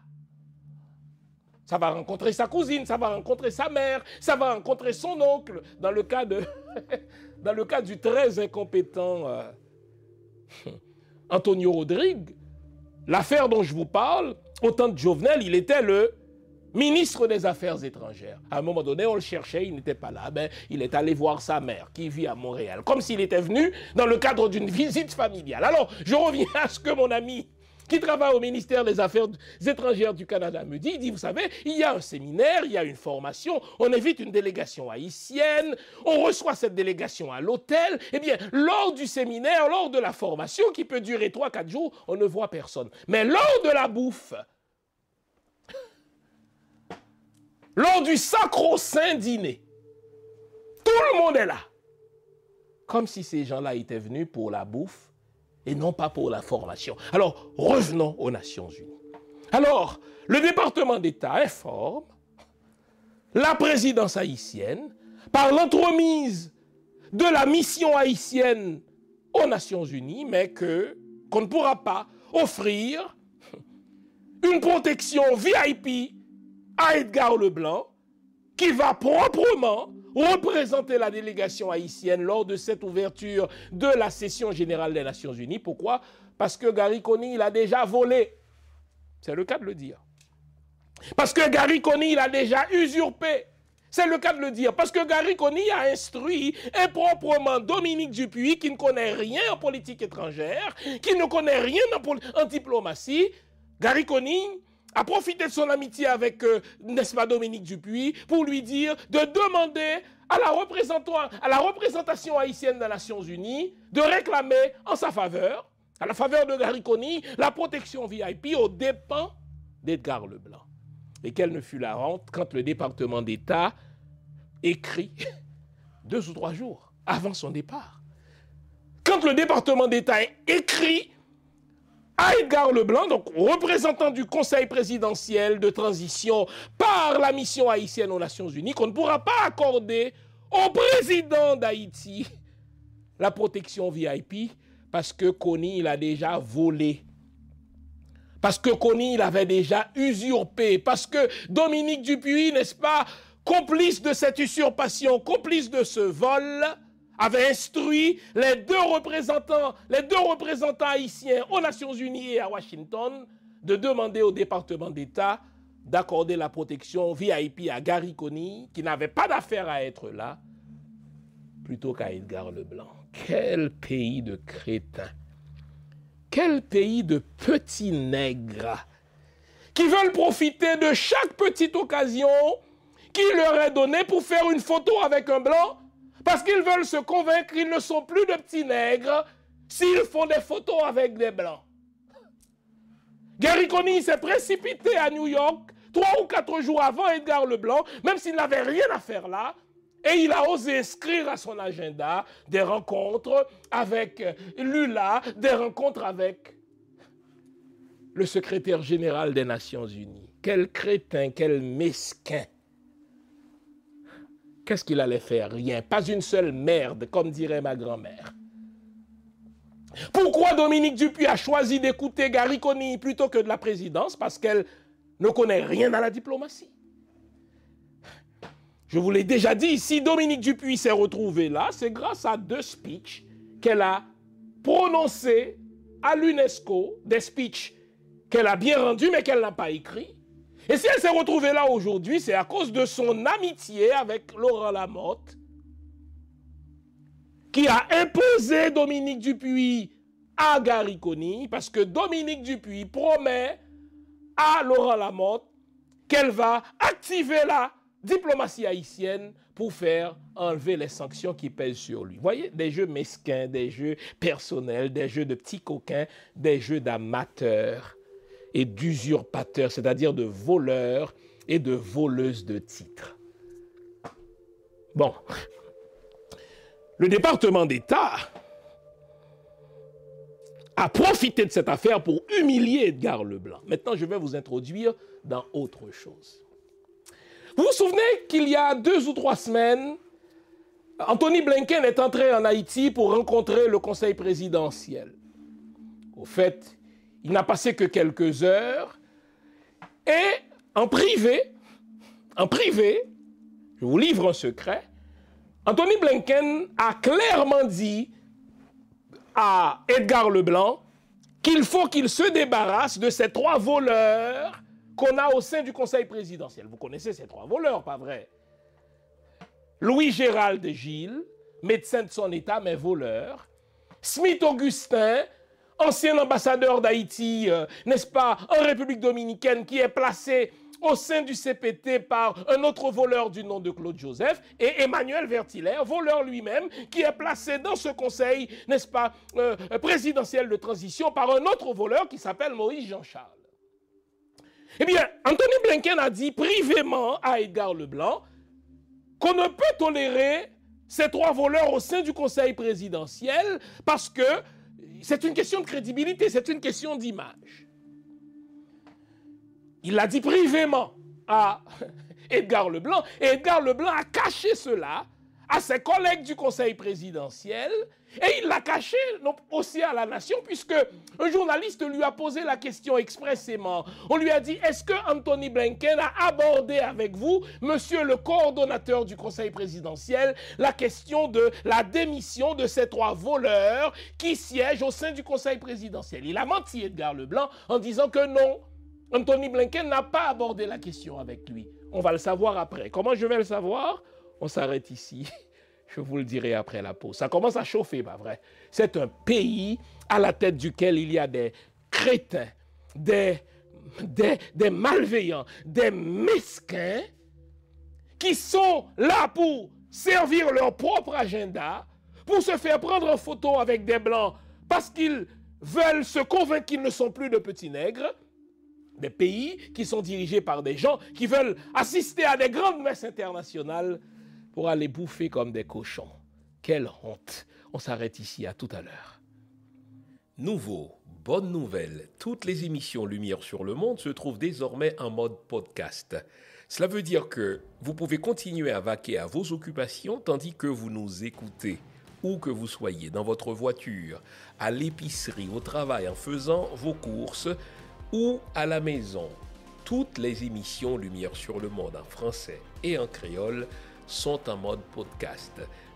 Ça va rencontrer sa cousine, ça va rencontrer sa mère, ça va rencontrer son oncle. Dans le cas du très incompétent Antonio Rodrigue, l'affaire dont je vous parle, au temps de Jovenel, il était le ministre des Affaires étrangères. À un moment donné, on le cherchait, il n'était pas là. Ben, il est allé voir sa mère qui vit à Montréal, comme s'il était venu dans le cadre d'une visite familiale. Alors, je reviens à ce que mon ami qui travaille au ministère des Affaires étrangères du Canada me dit, il dit, vous savez, il y a un séminaire, il y a une formation, on invite une délégation haïtienne, on reçoit cette délégation à l'hôtel, eh bien, lors du séminaire, lors de la formation, qui peut durer 3-4 jours, on ne voit personne. Mais lors de la bouffe, lors du sacro-saint dîner, tout le monde est là. Comme si ces gens-là étaient venus pour la bouffe, et non pas pour la formation. Alors, revenons aux Nations Unies. Alors, le département d'État informe la présidence haïtienne par l'entremise de la mission haïtienne aux Nations Unies, mais qu'on ne pourra pas offrir une protection VIP à Edgar Leblanc, qui va proprement représenter la délégation haïtienne lors de cette ouverture de la session générale des Nations Unies. Pourquoi? Parce que Gary Coney, il a déjà volé. C'est le cas de le dire. Parce que Gary Coney, il a déjà usurpé. C'est le cas de le dire. Parce que Gary Coney a instruit improprement Dominique Dupuis, qui ne connaît rien en politique étrangère, qui ne connaît rien en diplomatie. Gary Coney a profité de son amitié avec, n'est-ce pas, Dominique Dupuis, pour lui dire de demander à la représentation haïtienne des Nations Unies de réclamer en sa faveur, à la faveur de Gary Coney, la protection VIP aux dépens d'Edgar Leblanc. Et quelle ne fut la honte quand le département d'État écrit 2 ou 3 jours avant son départ. Quand le département d'État écrit à Edgar Leblanc, donc représentant du Conseil présidentiel de transition par la mission haïtienne aux Nations Unies, qu'on ne pourra pas accorder au président d'Haïti la protection VIP parce que Coney, il a déjà volé. Parce que Coney, il avait déjà usurpé. Parce que Dominique Dupuis, n'est-ce pas, complice de cette usurpation, complice de ce vol, avait instruit les deux représentants haïtiens aux Nations Unies et à Washington de demander au département d'État d'accorder la protection VIP à Gary Coney, qui n'avait pas d'affaire à être là, plutôt qu'à Edgar Leblanc. Quel pays de crétins! Quel pays de petits nègres qui veulent profiter de chaque petite occasion qui leur est donnée pour faire une photo avec un blanc, parce qu'ils veulent se convaincre qu'ils ne sont plus de petits nègres s'ils font des photos avec des blancs. Gary Coney s'est précipité à New York 3 ou 4 jours avant Edgar Leblanc, même s'il n'avait rien à faire là, et il a osé inscrire à son agenda des rencontres avec Lula, des rencontres avec le secrétaire général des Nations Unies. Quel crétin, quel mesquin. Qu'est-ce qu'il allait faire? Rien. Pas une seule merde, comme dirait ma grand-mère. Pourquoi Dominique Dupuis a choisi d'écouter Gariconi plutôt que de la présidence? Parce qu'elle ne connaît rien à la diplomatie. Je vous l'ai déjà dit, si Dominique Dupuis s'est retrouvée là, c'est grâce à 2 speeches qu'elle a prononcés à l'UNESCO, des speeches qu'elle a bien rendus mais qu'elle n'a pas écrits. Et si elle s'est retrouvée là aujourd'hui, c'est à cause de son amitié avec Laurent Lamotte, qui a imposé Dominique Dupuis à Gariconi, parce que Dominique Dupuis promet à Laurent Lamotte qu'elle va activer la diplomatie haïtienne pour faire enlever les sanctions qui pèsent sur lui. Vous voyez, des jeux mesquins, des jeux personnels, des jeux de petits coquins, des jeux d'amateurs et d'usurpateurs, c'est-à-dire de voleurs et de voleuses de titres. Bon, le département d'État a profité de cette affaire pour humilier Edgar Leblanc. Maintenant, je vais vous introduire dans autre chose. Vous vous souvenez qu'il y a 2 ou 3 semaines, Anthony Blinken est entré en Haïti pour rencontrer le conseil présidentiel. Au fait, il n'a passé que quelques heures et en privé, je vous livre un secret, Anthony Blinken a clairement dit à Edgar Leblanc qu'il faut qu'il se débarrasse de ces 3 voleurs qu'on a au sein du conseil présidentiel. Vous connaissez ces 3 voleurs, pas vrai? Louis-Gérald Gilles, médecin de son état, mais voleur. Smith Augustin, ancien ambassadeur d'Haïti, n'est-ce pas, en République dominicaine, qui est placé au sein du CPT par un autre voleur du nom de Claude Joseph, et Emmanuel Vertiller, voleur lui-même, qui est placé dans ce conseil, n'est-ce pas, présidentiel de transition par un autre voleur qui s'appelle Moïse Jean-Charles. Eh bien, Anthony Blinken a dit privément à Edgar Leblanc qu'on ne peut tolérer ces 3 voleurs au sein du conseil présidentiel parce que c'est une question de crédibilité, c'est une question d'image. Il l'a dit privément à Edgar Leblanc, et Edgar Leblanc a caché cela à ses collègues du conseil présidentiel, et il l'a caché aussi à la nation, puisque un journaliste lui a posé la question expressément. On lui a dit, est-ce que Anthony Blinken a abordé avec vous, monsieur le coordonnateur du conseil présidentiel, la question de la démission de ces 3 voleurs qui siègent au sein du conseil présidentiel? Il a menti, Edgar Leblanc, en disant que non, Anthony Blinken n'a pas abordé la question avec lui. On va le savoir après. Comment je vais le savoir? On s'arrête ici. Je vous le dirai après la pause. Ça commence à chauffer, pas vrai? C'est un pays à la tête duquel il y a des crétins, des malveillants, des mesquins qui sont là pour servir leur propre agenda, pour se faire prendre en photo avec des blancs parce qu'ils veulent se convaincre qu'ils ne sont plus de petits nègres. Des pays qui sont dirigés par des gens qui veulent assister à des grandes messes internationales pour aller bouffer comme des cochons. Quelle honte! On s'arrête ici, à tout à l'heure. Nouveau, bonne nouvelle, toutes les émissions Lumière sur le Monde se trouvent désormais en mode podcast. Cela veut dire que vous pouvez continuer à vaquer à vos occupations tandis que vous nous écoutez. Où que vous soyez, dans votre voiture, à l'épicerie, au travail, en faisant vos courses ou à la maison. Toutes les émissions Lumière sur le Monde en français et en créole sont en mode podcast.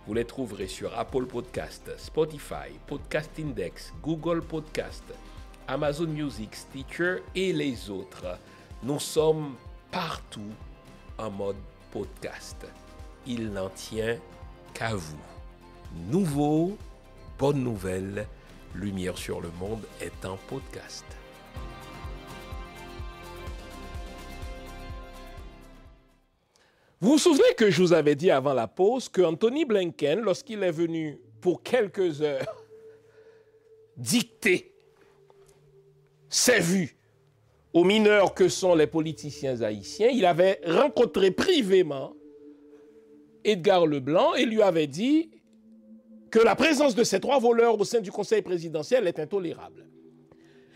Vous les trouverez sur Apple Podcast, Spotify, Podcast Index, Google Podcast, Amazon Music, Stitcher et les autres. Nous sommes partout en mode podcast. Il n'en tient qu'à vous. Nouveau, bonne nouvelle, Lumière sur le Monde est en podcast. Vous vous souvenez que je vous avais dit avant la pause que Anthony Blinken, lorsqu'il est venu pour quelques heures dicter ses vues aux mineurs que sont les politiciens haïtiens, il avait rencontré privément Edgar Leblanc et lui avait dit que la présence de ces 3 voleurs au sein du conseil présidentiel est intolérable.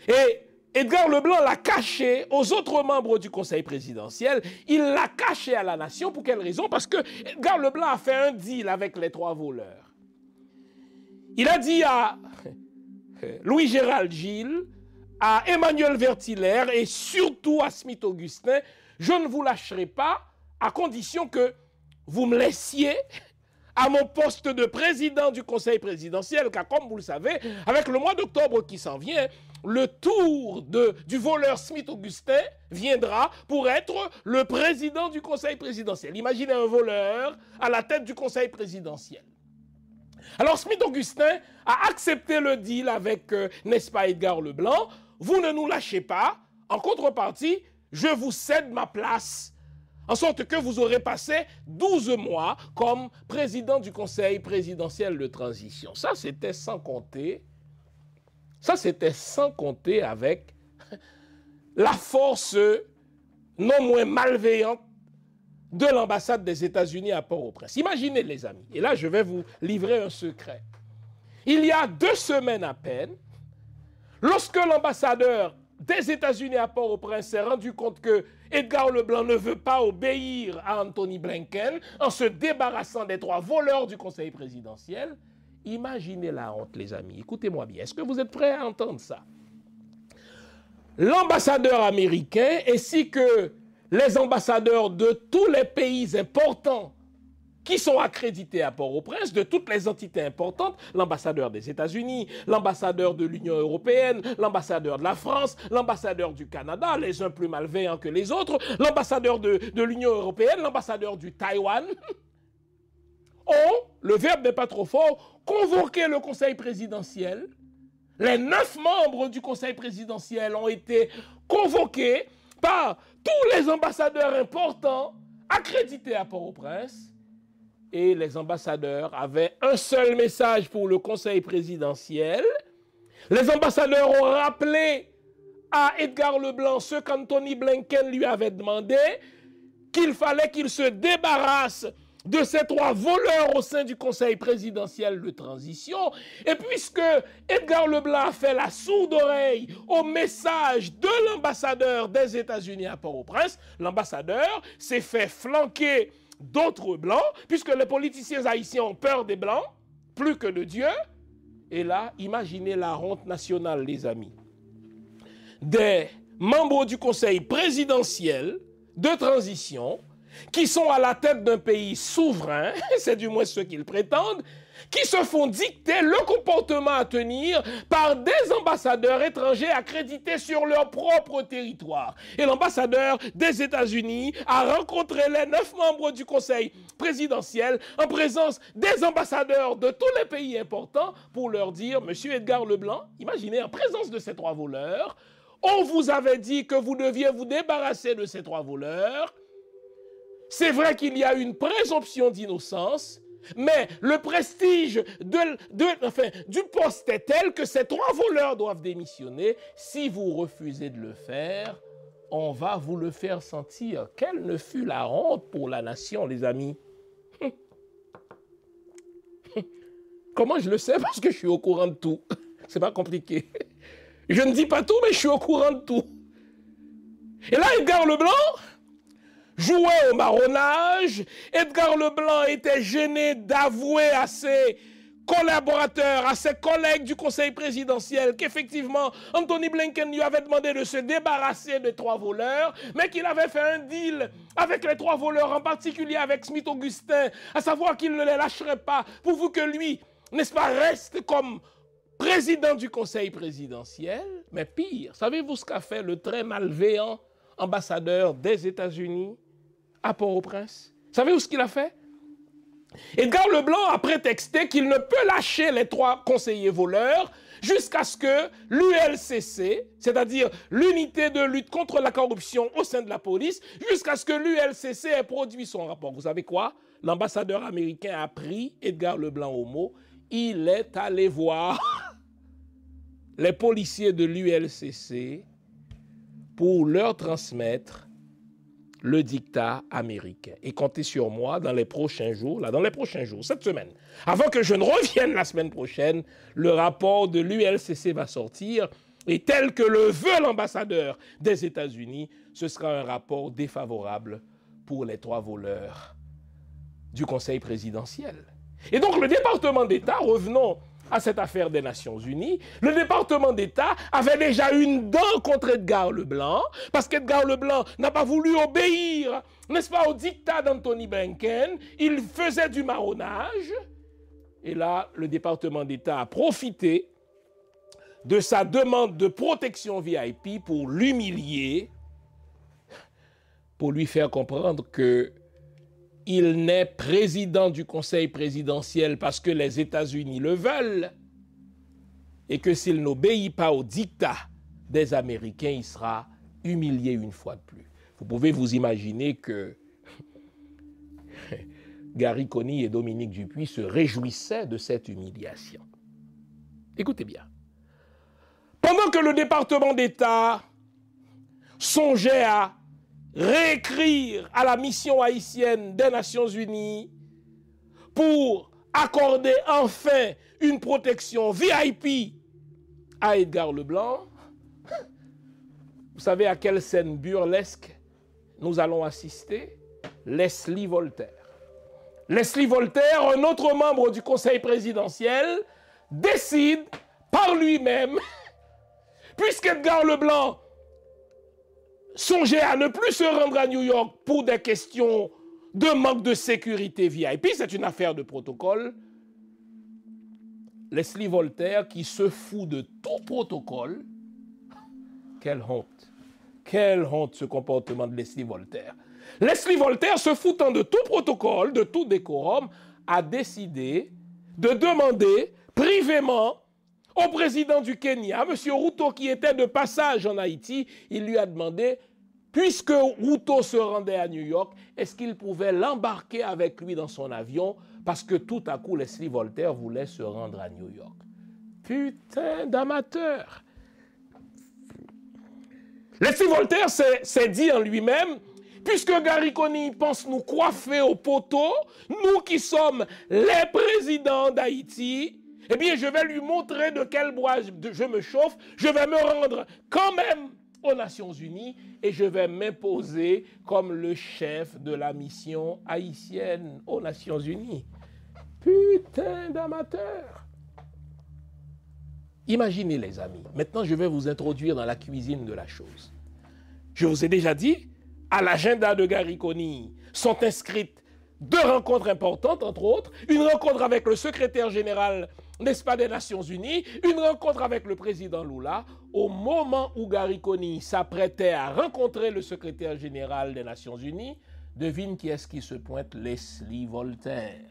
Et Edgar Leblanc l'a caché aux autres membres du conseil présidentiel. Il l'a caché à la nation. Pour quelle raison? Parce que Edgar Leblanc a fait un deal avec les 3 voleurs. Il a dit à Louis-Gérald Gilles, à Emmanuel Vertiller et surtout à Smith-Augustin, je ne vous lâcherai pas à condition que vous me laissiez à mon poste de président du conseil présidentiel, car comme vous le savez, avec le mois d'octobre qui s'en vient, le tour du voleur Smith-Augustin viendra pour être le président du conseil présidentiel. Imaginez un voleur à la tête du conseil présidentiel. Alors Smith-Augustin a accepté le deal avec, n'est-ce pas, Edgar Leblanc. Vous ne nous lâchez pas. En contrepartie, je vous cède ma place, en sorte que vous aurez passé 12 mois comme président du conseil présidentiel de transition. Ça, c'était sans compter avec la force non moins malveillante de l'ambassade des États-Unis à Port-au-Prince. Imaginez, les amis, et là, je vais vous livrer un secret. Il y a 2 semaines à peine, lorsque l'ambassadeur des États-Unis à Port-au-Prince s'est rendu compte que Edgar Leblanc ne veut pas obéir à Anthony Blinken en se débarrassant des 3 voleurs du conseil présidentiel, imaginez la honte, les amis. Écoutez-moi bien. Est-ce que vous êtes prêts à entendre ça? L'ambassadeur américain ainsi que les ambassadeurs de tous les pays importants qui sont accrédités à Port-au-Prince, de toutes les entités importantes, l'ambassadeur des États-Unis, l'ambassadeur de l'Union européenne, l'ambassadeur de la France, l'ambassadeur du Canada, les uns plus malveillants que les autres, l'ambassadeur de l'Union européenne, l'ambassadeur du Taïwan, ont, le verbe n'est pas trop fort, convoqué le conseil présidentiel. Les 9 membres du conseil présidentiel ont été convoqués par tous les ambassadeurs importants accrédités à Port-au-Prince. Et les ambassadeurs avaient un seul message pour le conseil présidentiel. Les ambassadeurs ont rappelé à Edgar Leblanc ce qu'Anthony Blinken lui avait demandé, qu'il fallait qu'il se débarrasse de ces 3 voleurs au sein du conseil présidentiel de transition. Et puisque Edgar Leblanc a fait la sourde oreille au message de l'ambassadeur des États-Unis à Port-au-Prince, l'ambassadeur s'est fait flanquer d'autres blancs, puisque les politiciens haïtiens ont peur des blancs, plus que de Dieu. Et là, imaginez la honte nationale, les amis. Des membres du conseil présidentiel de transition qui sont à la tête d'un pays souverain, c'est du moins ce qu'ils prétendent, qui se font dicter le comportement à tenir par des ambassadeurs étrangers accrédités sur leur propre territoire. Et l'ambassadeur des États-Unis a rencontré les 9 membres du conseil présidentiel en présence des ambassadeurs de tous les pays importants pour leur dire, Monsieur Edgar Leblanc, imaginez, en présence de ces 3 voleurs, on vous avait dit que vous deviez vous débarrasser de ces 3 voleurs. C'est vrai qu'il y a une présomption d'innocence, mais le prestige du poste est tel que ces 3 voleurs doivent démissionner. Si vous refusez de le faire, on va vous le faire sentir. Quelle ne fut la honte pour la nation, les amis? Comment je le sais? Parce que je suis au courant de tout. C'est pas compliqué. Je ne dis pas tout, mais je suis au courant de tout. Et là, Edgar Leblanc jouait au marronnage. Edgar Leblanc était gêné d'avouer à ses collaborateurs, à ses collègues du conseil présidentiel qu'effectivement Anthony Blinken lui avait demandé de se débarrasser de 3 voleurs, mais qu'il avait fait un deal avec les 3 voleurs, en particulier avec Smith-Augustin, à savoir qu'il ne les lâcherait pas, pourvu que lui, n'est-ce pas, reste comme président du conseil présidentiel. Mais pire, savez-vous ce qu'a fait le très malveillant ambassadeur des États-Unis à Port-au-Prince? Savez-vous ce qu'il a fait? Edgar Leblanc a prétexté qu'il ne peut lâcher les 3 conseillers voleurs jusqu'à ce que l'ULCC, c'est-à-dire l'unité de lutte contre la corruption au sein de la police, jusqu'à ce que l'ULCC ait produit son rapport. Vous savez quoi? L'ambassadeur américain a pris Edgar Leblanc au mot. Il est allé voir les policiers de l'ULCC pour leur transmettre le dictat américain. Et comptez sur moi dans les prochains jours, cette semaine. Avant que je ne revienne la semaine prochaine, le rapport de l'ULCC va sortir et tel que le veut l'ambassadeur des États-Unis, ce sera un rapport défavorable pour les 3 voleurs du Conseil présidentiel. Et donc le département d'État, revenons à cette affaire des Nations Unies, le département d'État avait déjà une dent contre Edgar Leblanc, parce qu'Edgar Leblanc n'a pas voulu obéir, n'est-ce pas, au diktat d'Anthony Blinken, il faisait du marronnage, et là, le département d'État a profité de sa demande de protection VIP pour l'humilier, pour lui faire comprendre qu'il n'est président du Conseil présidentiel parce que les États-Unis le veulent et que s'il n'obéit pas au diktat des Américains, il sera humilié une fois de plus. Vous pouvez vous imaginer que Gary Coney et Dominique Dupuis se réjouissaient de cette humiliation. Écoutez bien. Pendant que le département d'État songeait à réécrire à la mission haïtienne des Nations Unies pour accorder enfin une protection VIP à Edgar Leblanc, vous savez à quelle scène burlesque nous allons assister? Leslie Voltaire. Leslie Voltaire, un autre membre du Conseil présidentiel, décide par lui-même, puisqu'Edgar Leblanc songeait à ne plus se rendre à New York pour des questions de manque de sécurité VIP, c'est une affaire de protocole. Leslie Voltaire, qui se fout de tout protocole, quelle honte ce comportement de Leslie Voltaire. Leslie Voltaire, se foutant de tout protocole, de tout décorum, a décidé de demander privément au président du Kenya, M. Ruto, qui était de passage en Haïti, il lui a demandé, puisque Ruto se rendait à New York, est-ce qu'il pouvait l'embarquer avec lui dans son avion, parce que tout à coup, Leslie Voltaire voulait se rendre à New York. Putain d'amateur! Leslie Voltaire s'est dit en lui-même, puisque Gary Coney pense nous coiffer au poteau, nous qui sommes les présidents d'Haïti, eh bien, je vais lui montrer de quel bois je me chauffe. Je vais me rendre quand même aux Nations Unies et je vais m'imposer comme le chef de la mission haïtienne aux Nations Unies. Putain d'amateur! Imaginez, les amis. Maintenant, je vais vous introduire dans la cuisine de la chose. Je vous ai déjà dit, à l'agenda de Gary Coney sont inscrites 2 rencontres importantes, entre autres. Une rencontre avec le secrétaire général, n'est-ce pas, des Nations Unies, une rencontre avec le président Lula. Au moment où Gary Coney s'apprêtait à rencontrer le secrétaire général des Nations Unies, devine qui est-ce qui se pointe? Leslie Voltaire.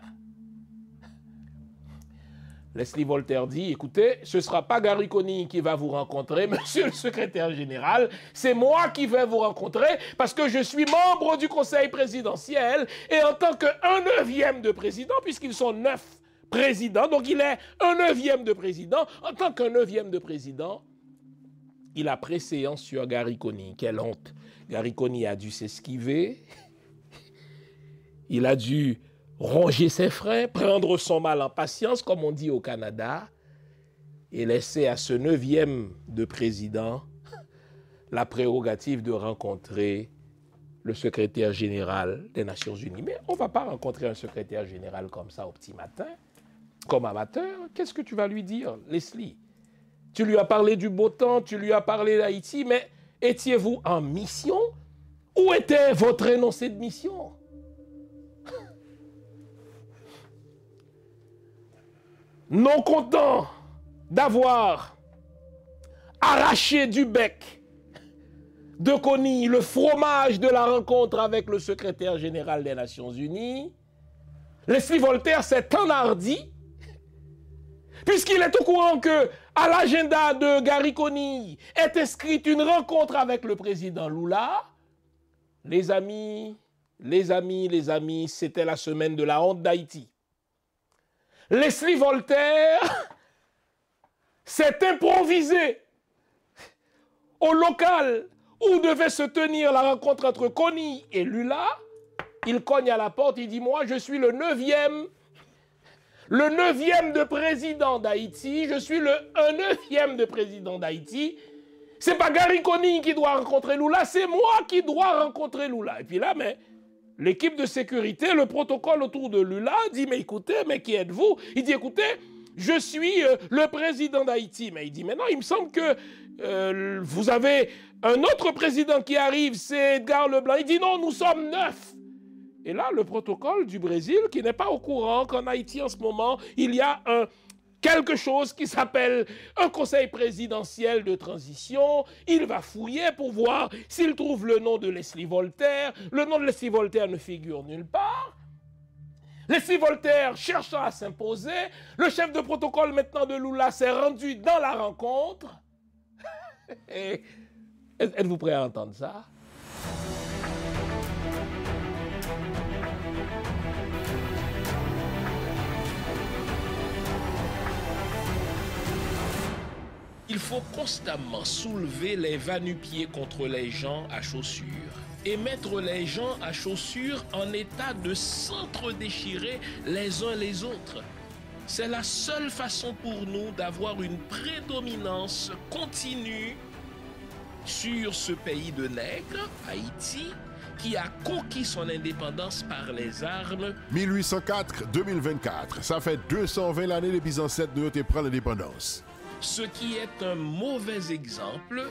Leslie Voltaire dit, écoutez, ce ne sera pas Gary Coney qui va vous rencontrer, monsieur le secrétaire général, c'est moi qui vais vous rencontrer parce que je suis membre du Conseil présidentiel et en tant qu'un 9e de président, puisqu'ils sont 9 présidents, donc il est un 9e de président, en tant qu'un 9e de président, il a préséance sur Gary Coney. Quelle honte! Gary Coney a dû s'esquiver, il a dû ronger ses freins, prendre son mal en patience, comme on dit au Canada, et laisser à ce 9e de président la prérogative de rencontrer le secrétaire général des Nations Unies. Mais on ne va pas rencontrer un secrétaire général comme ça au petit matin, comme amateur. Qu'est-ce que tu vas lui dire, Leslie? Tu lui as parlé du beau temps, tu lui as parlé d'Haïti, mais étiez-vous en mission? Où était votre énoncé de mission? Non content d'avoir arraché du bec de Coney le fromage de la rencontre avec le secrétaire général des Nations Unies, Leslie Voltaire s'est enhardi, puisqu'il est au courant que à l'agenda de Gary Coney est inscrite une rencontre avec le président Lula. Les amis, c'était la semaine de la honte d'Haïti. Leslie Voltaire s'est improvisé au local où devait se tenir la rencontre entre Coney et Lula. Il cogne à la porte, il dit « Moi, je suis le 9e le 9e de président d'Haïti, je suis un 9e de président d'Haïti. C'est pas Gary Conille qui doit rencontrer Lula, c'est moi qui dois rencontrer Lula. Et puis là, mais l'équipe de sécurité, le protocole autour de Lula dit, mais écoutez, mais qui êtes-vous? Il dit, écoutez, je suis le président d'Haïti. Mais il dit, mais non, il me semble que vous avez un autre président qui arrive, c'est Edgar Leblanc. Il dit, non, nous sommes 9. Et là, le protocole du Brésil, qui n'est pas au courant qu'en Haïti, en ce moment, il y a quelque chose qui s'appelle un conseil présidentiel de transition. Il va fouiller pour voir s'il trouve le nom de Leslie Voltaire. Le nom de Leslie Voltaire ne figure nulle part. Leslie Voltaire cherchant à s'imposer. Le chef de protocole maintenant de Lula s'est rendu dans la rencontre. Êtes-vous prêt à entendre ça? Il faut constamment soulever les va-nu-pieds contre les gens à chaussures et mettre les gens à chaussures en état de s'entre-déchirer les uns les autres. C'est la seule façon pour nous d'avoir une prédominance continue sur ce pays de nègres, Haïti, qui a conquis son indépendance par les armes. 1804-2024, ça fait 220 l'année depuis ancêtres de notre prendre l'indépendance. Ce qui est un mauvais exemple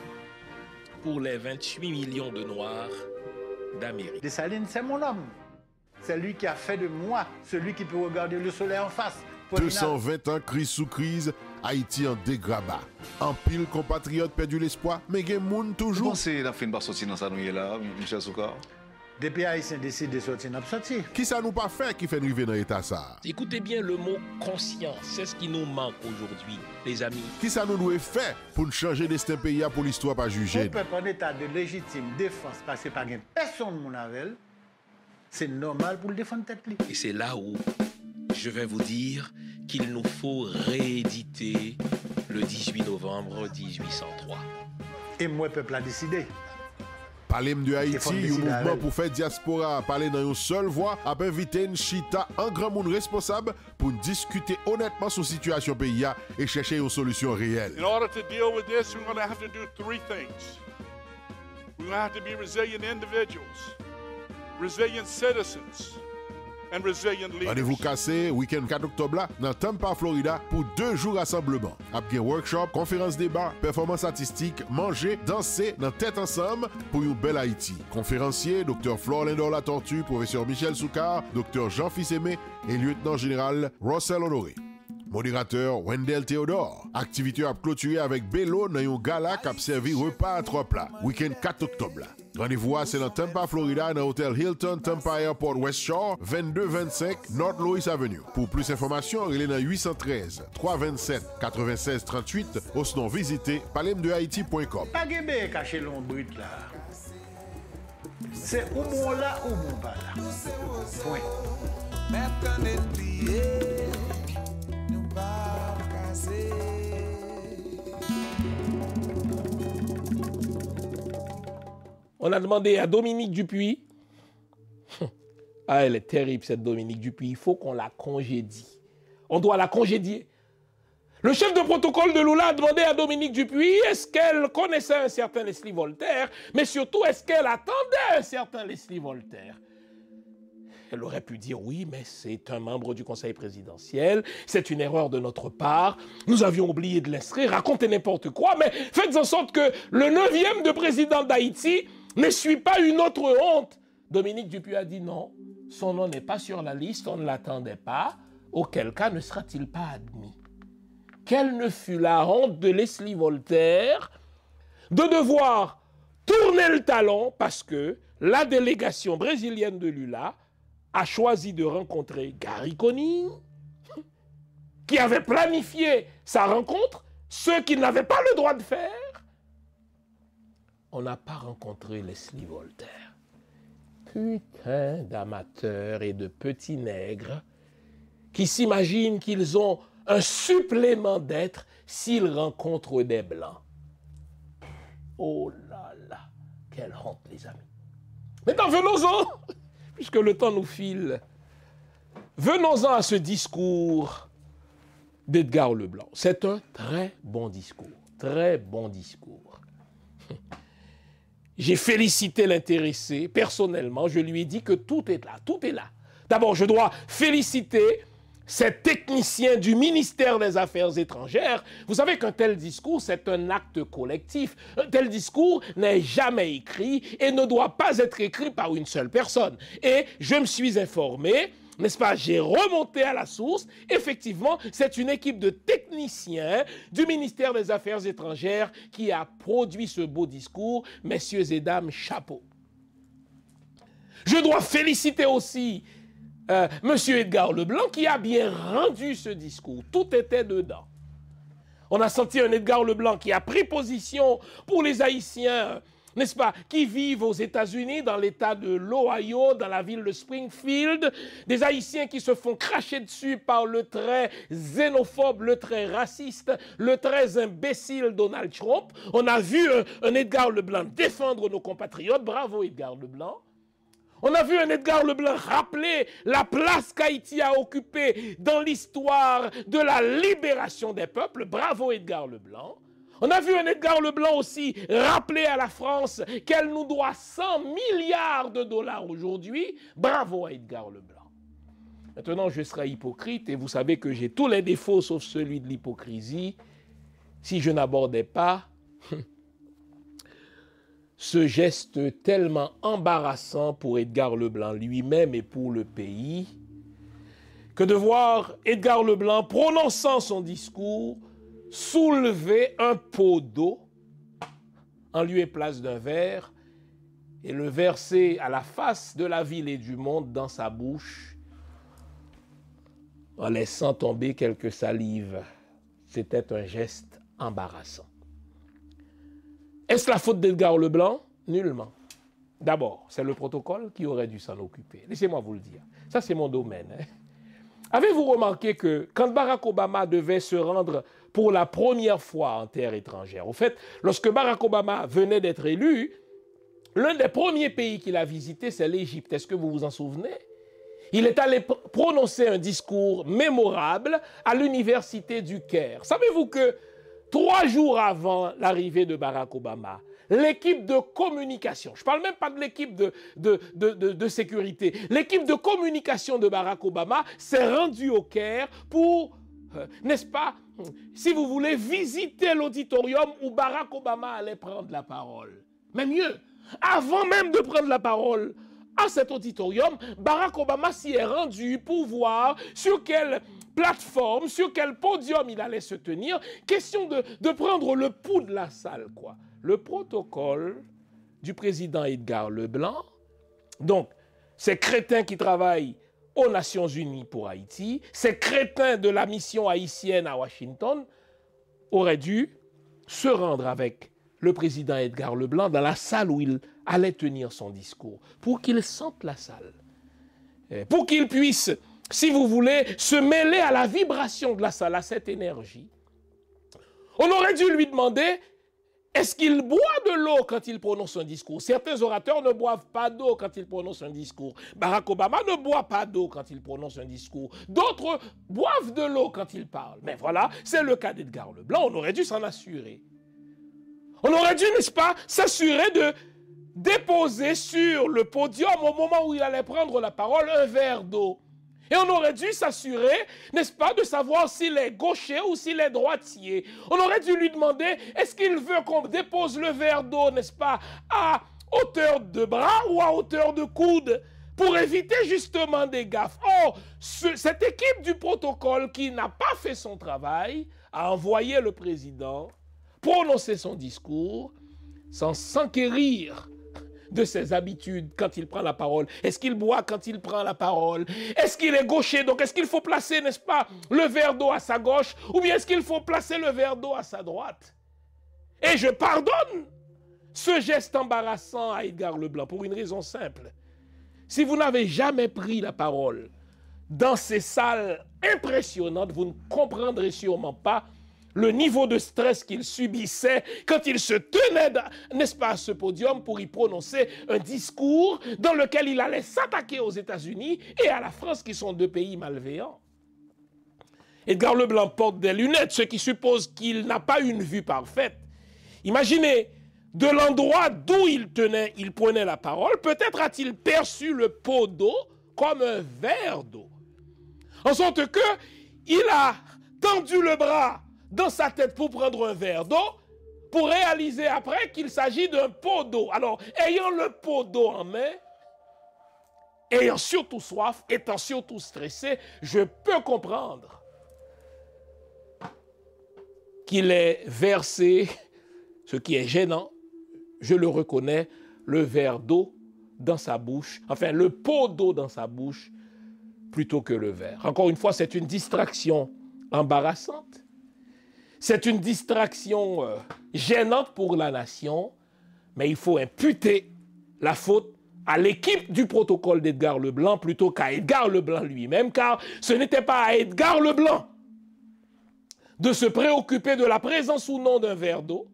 pour les 28 millions de Noirs d'Amérique. Dessalines, c'est mon homme. C'est lui qui a fait de moi celui qui peut regarder le soleil en face. 220 ans, crise sous crise, Haïti en dégrabat. En pile, compatriotes perdu l'espoir, mais il y a moun toujours. Vous pensez la fin de sortir dans sa nouille là, Michel Soukar? Depuis Haïtien décide de sortir, n'a pas sorti. Qui ça nous pas fait qui fait arriver dans l'état ça? Écoutez bien le mot conscience, c'est ce qui nous manque aujourd'hui, les amis. Qui ça nous doit faire pour nous changer destin pays pour l'histoire pas juger? On peut prendre état de légitime défense parce que pas personne mon avec, c'est normal pour le défendre tête li. Et c'est là où je vais vous dire qu'il nous faut rééditer le 18 novembre 1803. Et moi, le peuple a décidé. Parler de Haïti, un mouvement pour faire diaspora, parler dans une seule voix, a invité une chita, un grand monde responsable pour discuter honnêtement sur la situation pays et chercher une solution réelle. In order to deal with this, we're going to have to do three things. We're going to have to be resilient individuals, resilient citizens, and resilient leaders. Rendez-vous cassé, week-end 4 octobre là, dans Tampa, Florida, pour 2 jours rassemblement. Après un workshop, conférence débat, performance artistique, manger, danser, dans tête ensemble pour une belle Haïti. Conférencier, Dr. Flore Lindor La Tortue, professeur Michel Soukar, Dr. Jean Fils-Aimé et lieutenant général Russell Honoré. Modérateur Wendell Théodore. Activité à clôturer avec Bello dans un gala qui a servi repas à 3 plats. Week-end 4 octobre là. Rendez-vous c'est dans Tampa, Florida, dans l'hôtel Hilton Tampa Airport West Shore, 2225 North Louis Avenue. Pour plus d'informations, il est dans 813 327 96 38 ou sinon visitez palemdehaïti.com. Pas de cacher l'ombre là. C'est ou bon là ou bon pas là. Point. On a demandé à Dominique Dupuis. Ah, elle est terrible, cette Dominique Dupuis. Il faut qu'on la congédie. On doit la congédier. Le chef de protocole de Lula a demandé à Dominique Dupuis est-ce qu'elle connaissait un certain Leslie Voltaire, mais surtout, est-ce qu'elle attendait un certain Leslie Voltaire? Elle aurait pu dire oui, mais c'est un membre du conseil présidentiel, c'est une erreur de notre part, nous avions oublié de l'inscrire, racontez n'importe quoi, mais faites en sorte que le 9e de président d'Haïti ne suit pas une autre honte. Dominique Dupuis a dit non, son nom n'est pas sur la liste, on ne l'attendait pas, auquel cas ne sera-t-il pas admis? Quelle ne fut la honte de Leslie Voltaire de devoir tourner le talon parce que la délégation brésilienne de Lula a choisi de rencontrer Gary Conille, qui avait planifié sa rencontre, ce qu'il n'avait pas le droit de faire. On n'a pas rencontré Leslie Voltaire. Putain d'amateurs et de petits nègres qui s'imaginent qu'ils ont un supplément d'être s'ils rencontrent des blancs. Oh là là, quelle honte les amis. Maintenant venons-en, puisque le temps nous file. Venons-en à ce discours d'Edgar Leblanc. C'est un très bon discours, très bon discours. J'ai félicité l'intéressé personnellement, je lui ai dit que tout est là, tout est là. D'abord, je dois féliciter ces techniciens du ministère des Affaires étrangères. Vous savez qu'un tel discours, c'est un acte collectif. Un tel discours n'est jamais écrit et ne doit pas être écrit par une seule personne. Et je me suis informé, n'est-ce pas, j'ai remonté à la source. Effectivement, c'est une équipe de techniciens du ministère des Affaires étrangères qui a produit ce beau discours. Messieurs et dames, chapeau. Je dois féliciter aussi Monsieur Edgar Leblanc qui a bien rendu ce discours. Tout était dedans. On a senti un Edgar Leblanc qui a pris position pour les Haïtiens, n'est-ce pas, qui vivent aux États-Unis, dans l'État de l'Ohio, dans la ville de Springfield, des Haïtiens qui se font cracher dessus par le très xénophobe, le très raciste, le très imbécile Donald Trump. On a vu un Edgar Leblanc défendre nos compatriotes. Bravo Edgar Leblanc. On a vu un Edgar Leblanc rappeler la place qu'Haïti a occupée dans l'histoire de la libération des peuples. Bravo Edgar Leblanc. On a vu un Edgar Leblanc aussi rappeler à la France qu'elle nous doit 100 milliards de dollars aujourd'hui. Bravo à Edgar Leblanc. Maintenant, je serai hypocrite et vous savez que j'ai tous les défauts sauf celui de l'hypocrisie si je n'abordais pas ce geste tellement embarrassant pour Edgar Leblanc lui-même et pour le pays, que de voir Edgar Leblanc prononçant son discours, soulever un pot d'eau en lieu et place d'un verre et le verser à la face de la ville et du monde dans sa bouche en laissant tomber quelques salives. C'était un geste embarrassant. Est-ce la faute d'Edgar Leblanc? Nullement. D'abord, c'est le protocole qui aurait dû s'en occuper. Laissez-moi vous le dire. Ça, c'est mon domaine. Avez-vous remarqué que quand Barack Obama devait se rendre pour la première fois en terre étrangère, au fait, lorsque Barack Obama venait d'être élu, l'un des premiers pays qu'il a visité, c'est l'Égypte. Est-ce que vous vous en souvenez? Il est allé prononcer un discours mémorable à l'université du Caire. Savez-vous que 3 jours avant l'arrivée de Barack Obama, l'équipe de communication, je ne parle même pas de l'équipe de sécurité, l'équipe de communication de Barack Obama s'est rendue au Caire pour, n'est-ce pas, si vous voulez, visiter l'auditorium où Barack Obama allait prendre la parole. Mais mieux, avant même de prendre la parole à cet auditorium, Barack Obama s'y est rendu pour voir sur quelle plateforme, sur quel podium il allait se tenir. Question de prendre le pouls de la salle, quoi. Le protocole du président Edgar Leblanc, donc ces crétins qui travaillent aux Nations Unies pour Haïti, ces crétins de la mission haïtienne à Washington, auraient dû se rendre avec le président Edgar Leblanc dans la salle où il allait tenir son discours, pour qu'il sente la salle, pour qu'il puisse, si vous voulez, se mêler à la vibration de la salle, à cette énergie. On aurait dû lui demander, est-ce qu'il boit de l'eau quand il prononce un discours? Certains orateurs ne boivent pas d'eau quand ils prononcent un discours. Barack Obama ne boit pas d'eau quand il prononce un discours. D'autres boivent de l'eau quand ils parlent. Mais voilà, c'est le cas d'Edgar Leblanc, on aurait dû s'en assurer. On aurait dû, n'est-ce pas, s'assurer de déposer sur le podium, au moment où il allait prendre la parole, un verre d'eau. Et on aurait dû s'assurer, n'est-ce pas, de savoir s'il est gaucher ou s'il est droitier. On aurait dû lui demander, est-ce qu'il veut qu'on dépose le verre d'eau, n'est-ce pas, à hauteur de bras ou à hauteur de coude, pour éviter justement des gaffes. Or, cette équipe du protocole qui n'a pas fait son travail a envoyé le président prononcer son discours sans s'enquérir de ses habitudes quand il prend la parole. Est-ce qu'il boit quand il prend la parole? Est-ce qu'il est gaucher? Donc est-ce qu'il faut placer, n'est-ce pas, le verre d'eau à sa gauche? Ou bien est-ce qu'il faut placer le verre d'eau à sa droite? Et je pardonne ce geste embarrassant à Edgar Leblanc pour une raison simple. Si vous n'avez jamais pris la parole dans ces salles impressionnantes, vous ne comprendrez sûrement pas le niveau de stress qu'il subissait quand il se tenait, n'est-ce pas, à ce podium pour y prononcer un discours dans lequel il allait s'attaquer aux États-Unis et à la France, qui sont deux pays malveillants. Edgar Leblanc porte des lunettes, ce qui suppose qu'il n'a pas une vue parfaite. Imaginez, de l'endroit d'où il prenait la parole, peut-être a-t-il perçu le pot d'eau comme un verre d'eau. En sorte qu'il a tendu le bras dans sa tête pour prendre un verre d'eau, pour réaliser après qu'il s'agit d'un pot d'eau. Alors, ayant le pot d'eau en main, ayant surtout soif, étant surtout stressé, je peux comprendre qu'il ait versé, ce qui est gênant, je le reconnais, le verre d'eau dans sa bouche, enfin le pot d'eau dans sa bouche, plutôt que le verre. Encore une fois, c'est une distraction embarrassante. C'est une distraction gênante pour la nation, mais il faut imputer la faute à l'équipe du protocole d'Edgar Leblanc plutôt qu'à Edgar Leblanc lui-même, car ce n'était pas à Edgar Leblanc de se préoccuper de la présence ou non d'un verre d'eau.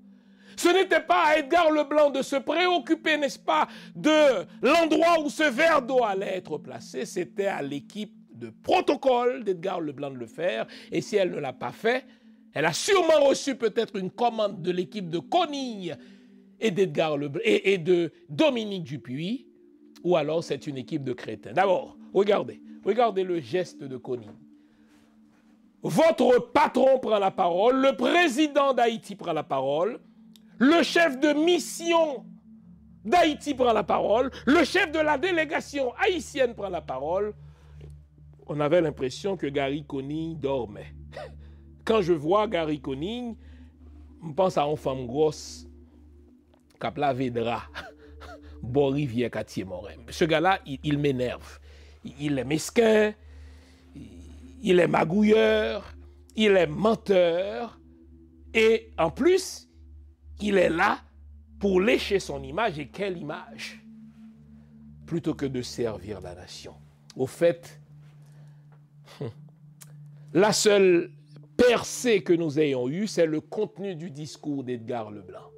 Ce n'était pas à Edgar Leblanc de se préoccuper, n'est-ce pas, de l'endroit où ce verre d'eau allait être placé. C'était à l'équipe de protocole d'Edgar Leblanc de le faire. Et si elle ne l'a pas fait, elle a sûrement reçu peut-être une commande de l'équipe de Conille et d'Edgar Leblanc et de Dominique Dupuis, ou alors c'est une équipe de crétins. D'abord, regardez le geste de Conille. Votre patron prend la parole, le président d'Haïti prend la parole, le chef de mission d'Haïti prend la parole, le chef de la délégation haïtienne prend la parole. On avait l'impression que Gary Conille dormait. Quand je vois Gary Conille, je pense à une femme grosse qui a lavé drap, bon rivière quartier Morin. Ce gars-là, il m'énerve. Il est mesquin, il est magouilleur, il est menteur, et en plus, il est là pour lécher son image. Et quelle image? Plutôt que de servir la nation. Au fait, la seule percée que nous ayons eue, c'est le contenu du discours d'Edgar Leblanc.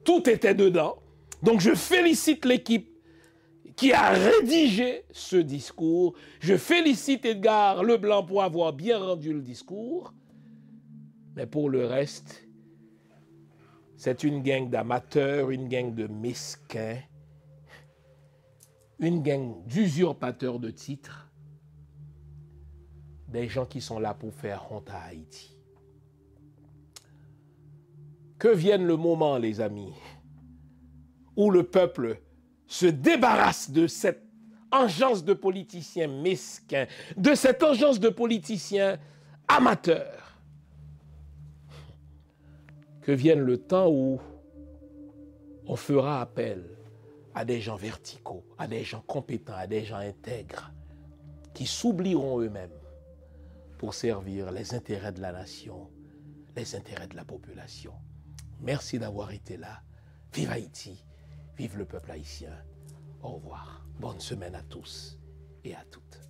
Tout était dedans. Donc je félicite l'équipe qui a rédigé ce discours. Je félicite Edgar Leblanc pour avoir bien rendu le discours. Mais pour le reste, c'est une gang d'amateurs, une gang de mesquins, une gang d'usurpateurs de titres, des gens qui sont là pour faire honte à Haïti. Que vienne le moment, les amis, où le peuple se débarrasse de cette engeance de politiciens mesquins, de cette engeance de politiciens amateurs. Que vienne le temps où on fera appel à des gens verticaux, à des gens compétents, à des gens intègres, qui s'oublieront eux-mêmes pour servir les intérêts de la nation, les intérêts de la population. Merci d'avoir été là. Vive Haïti, vive le peuple haïtien. Au revoir. Bonne semaine à tous et à toutes.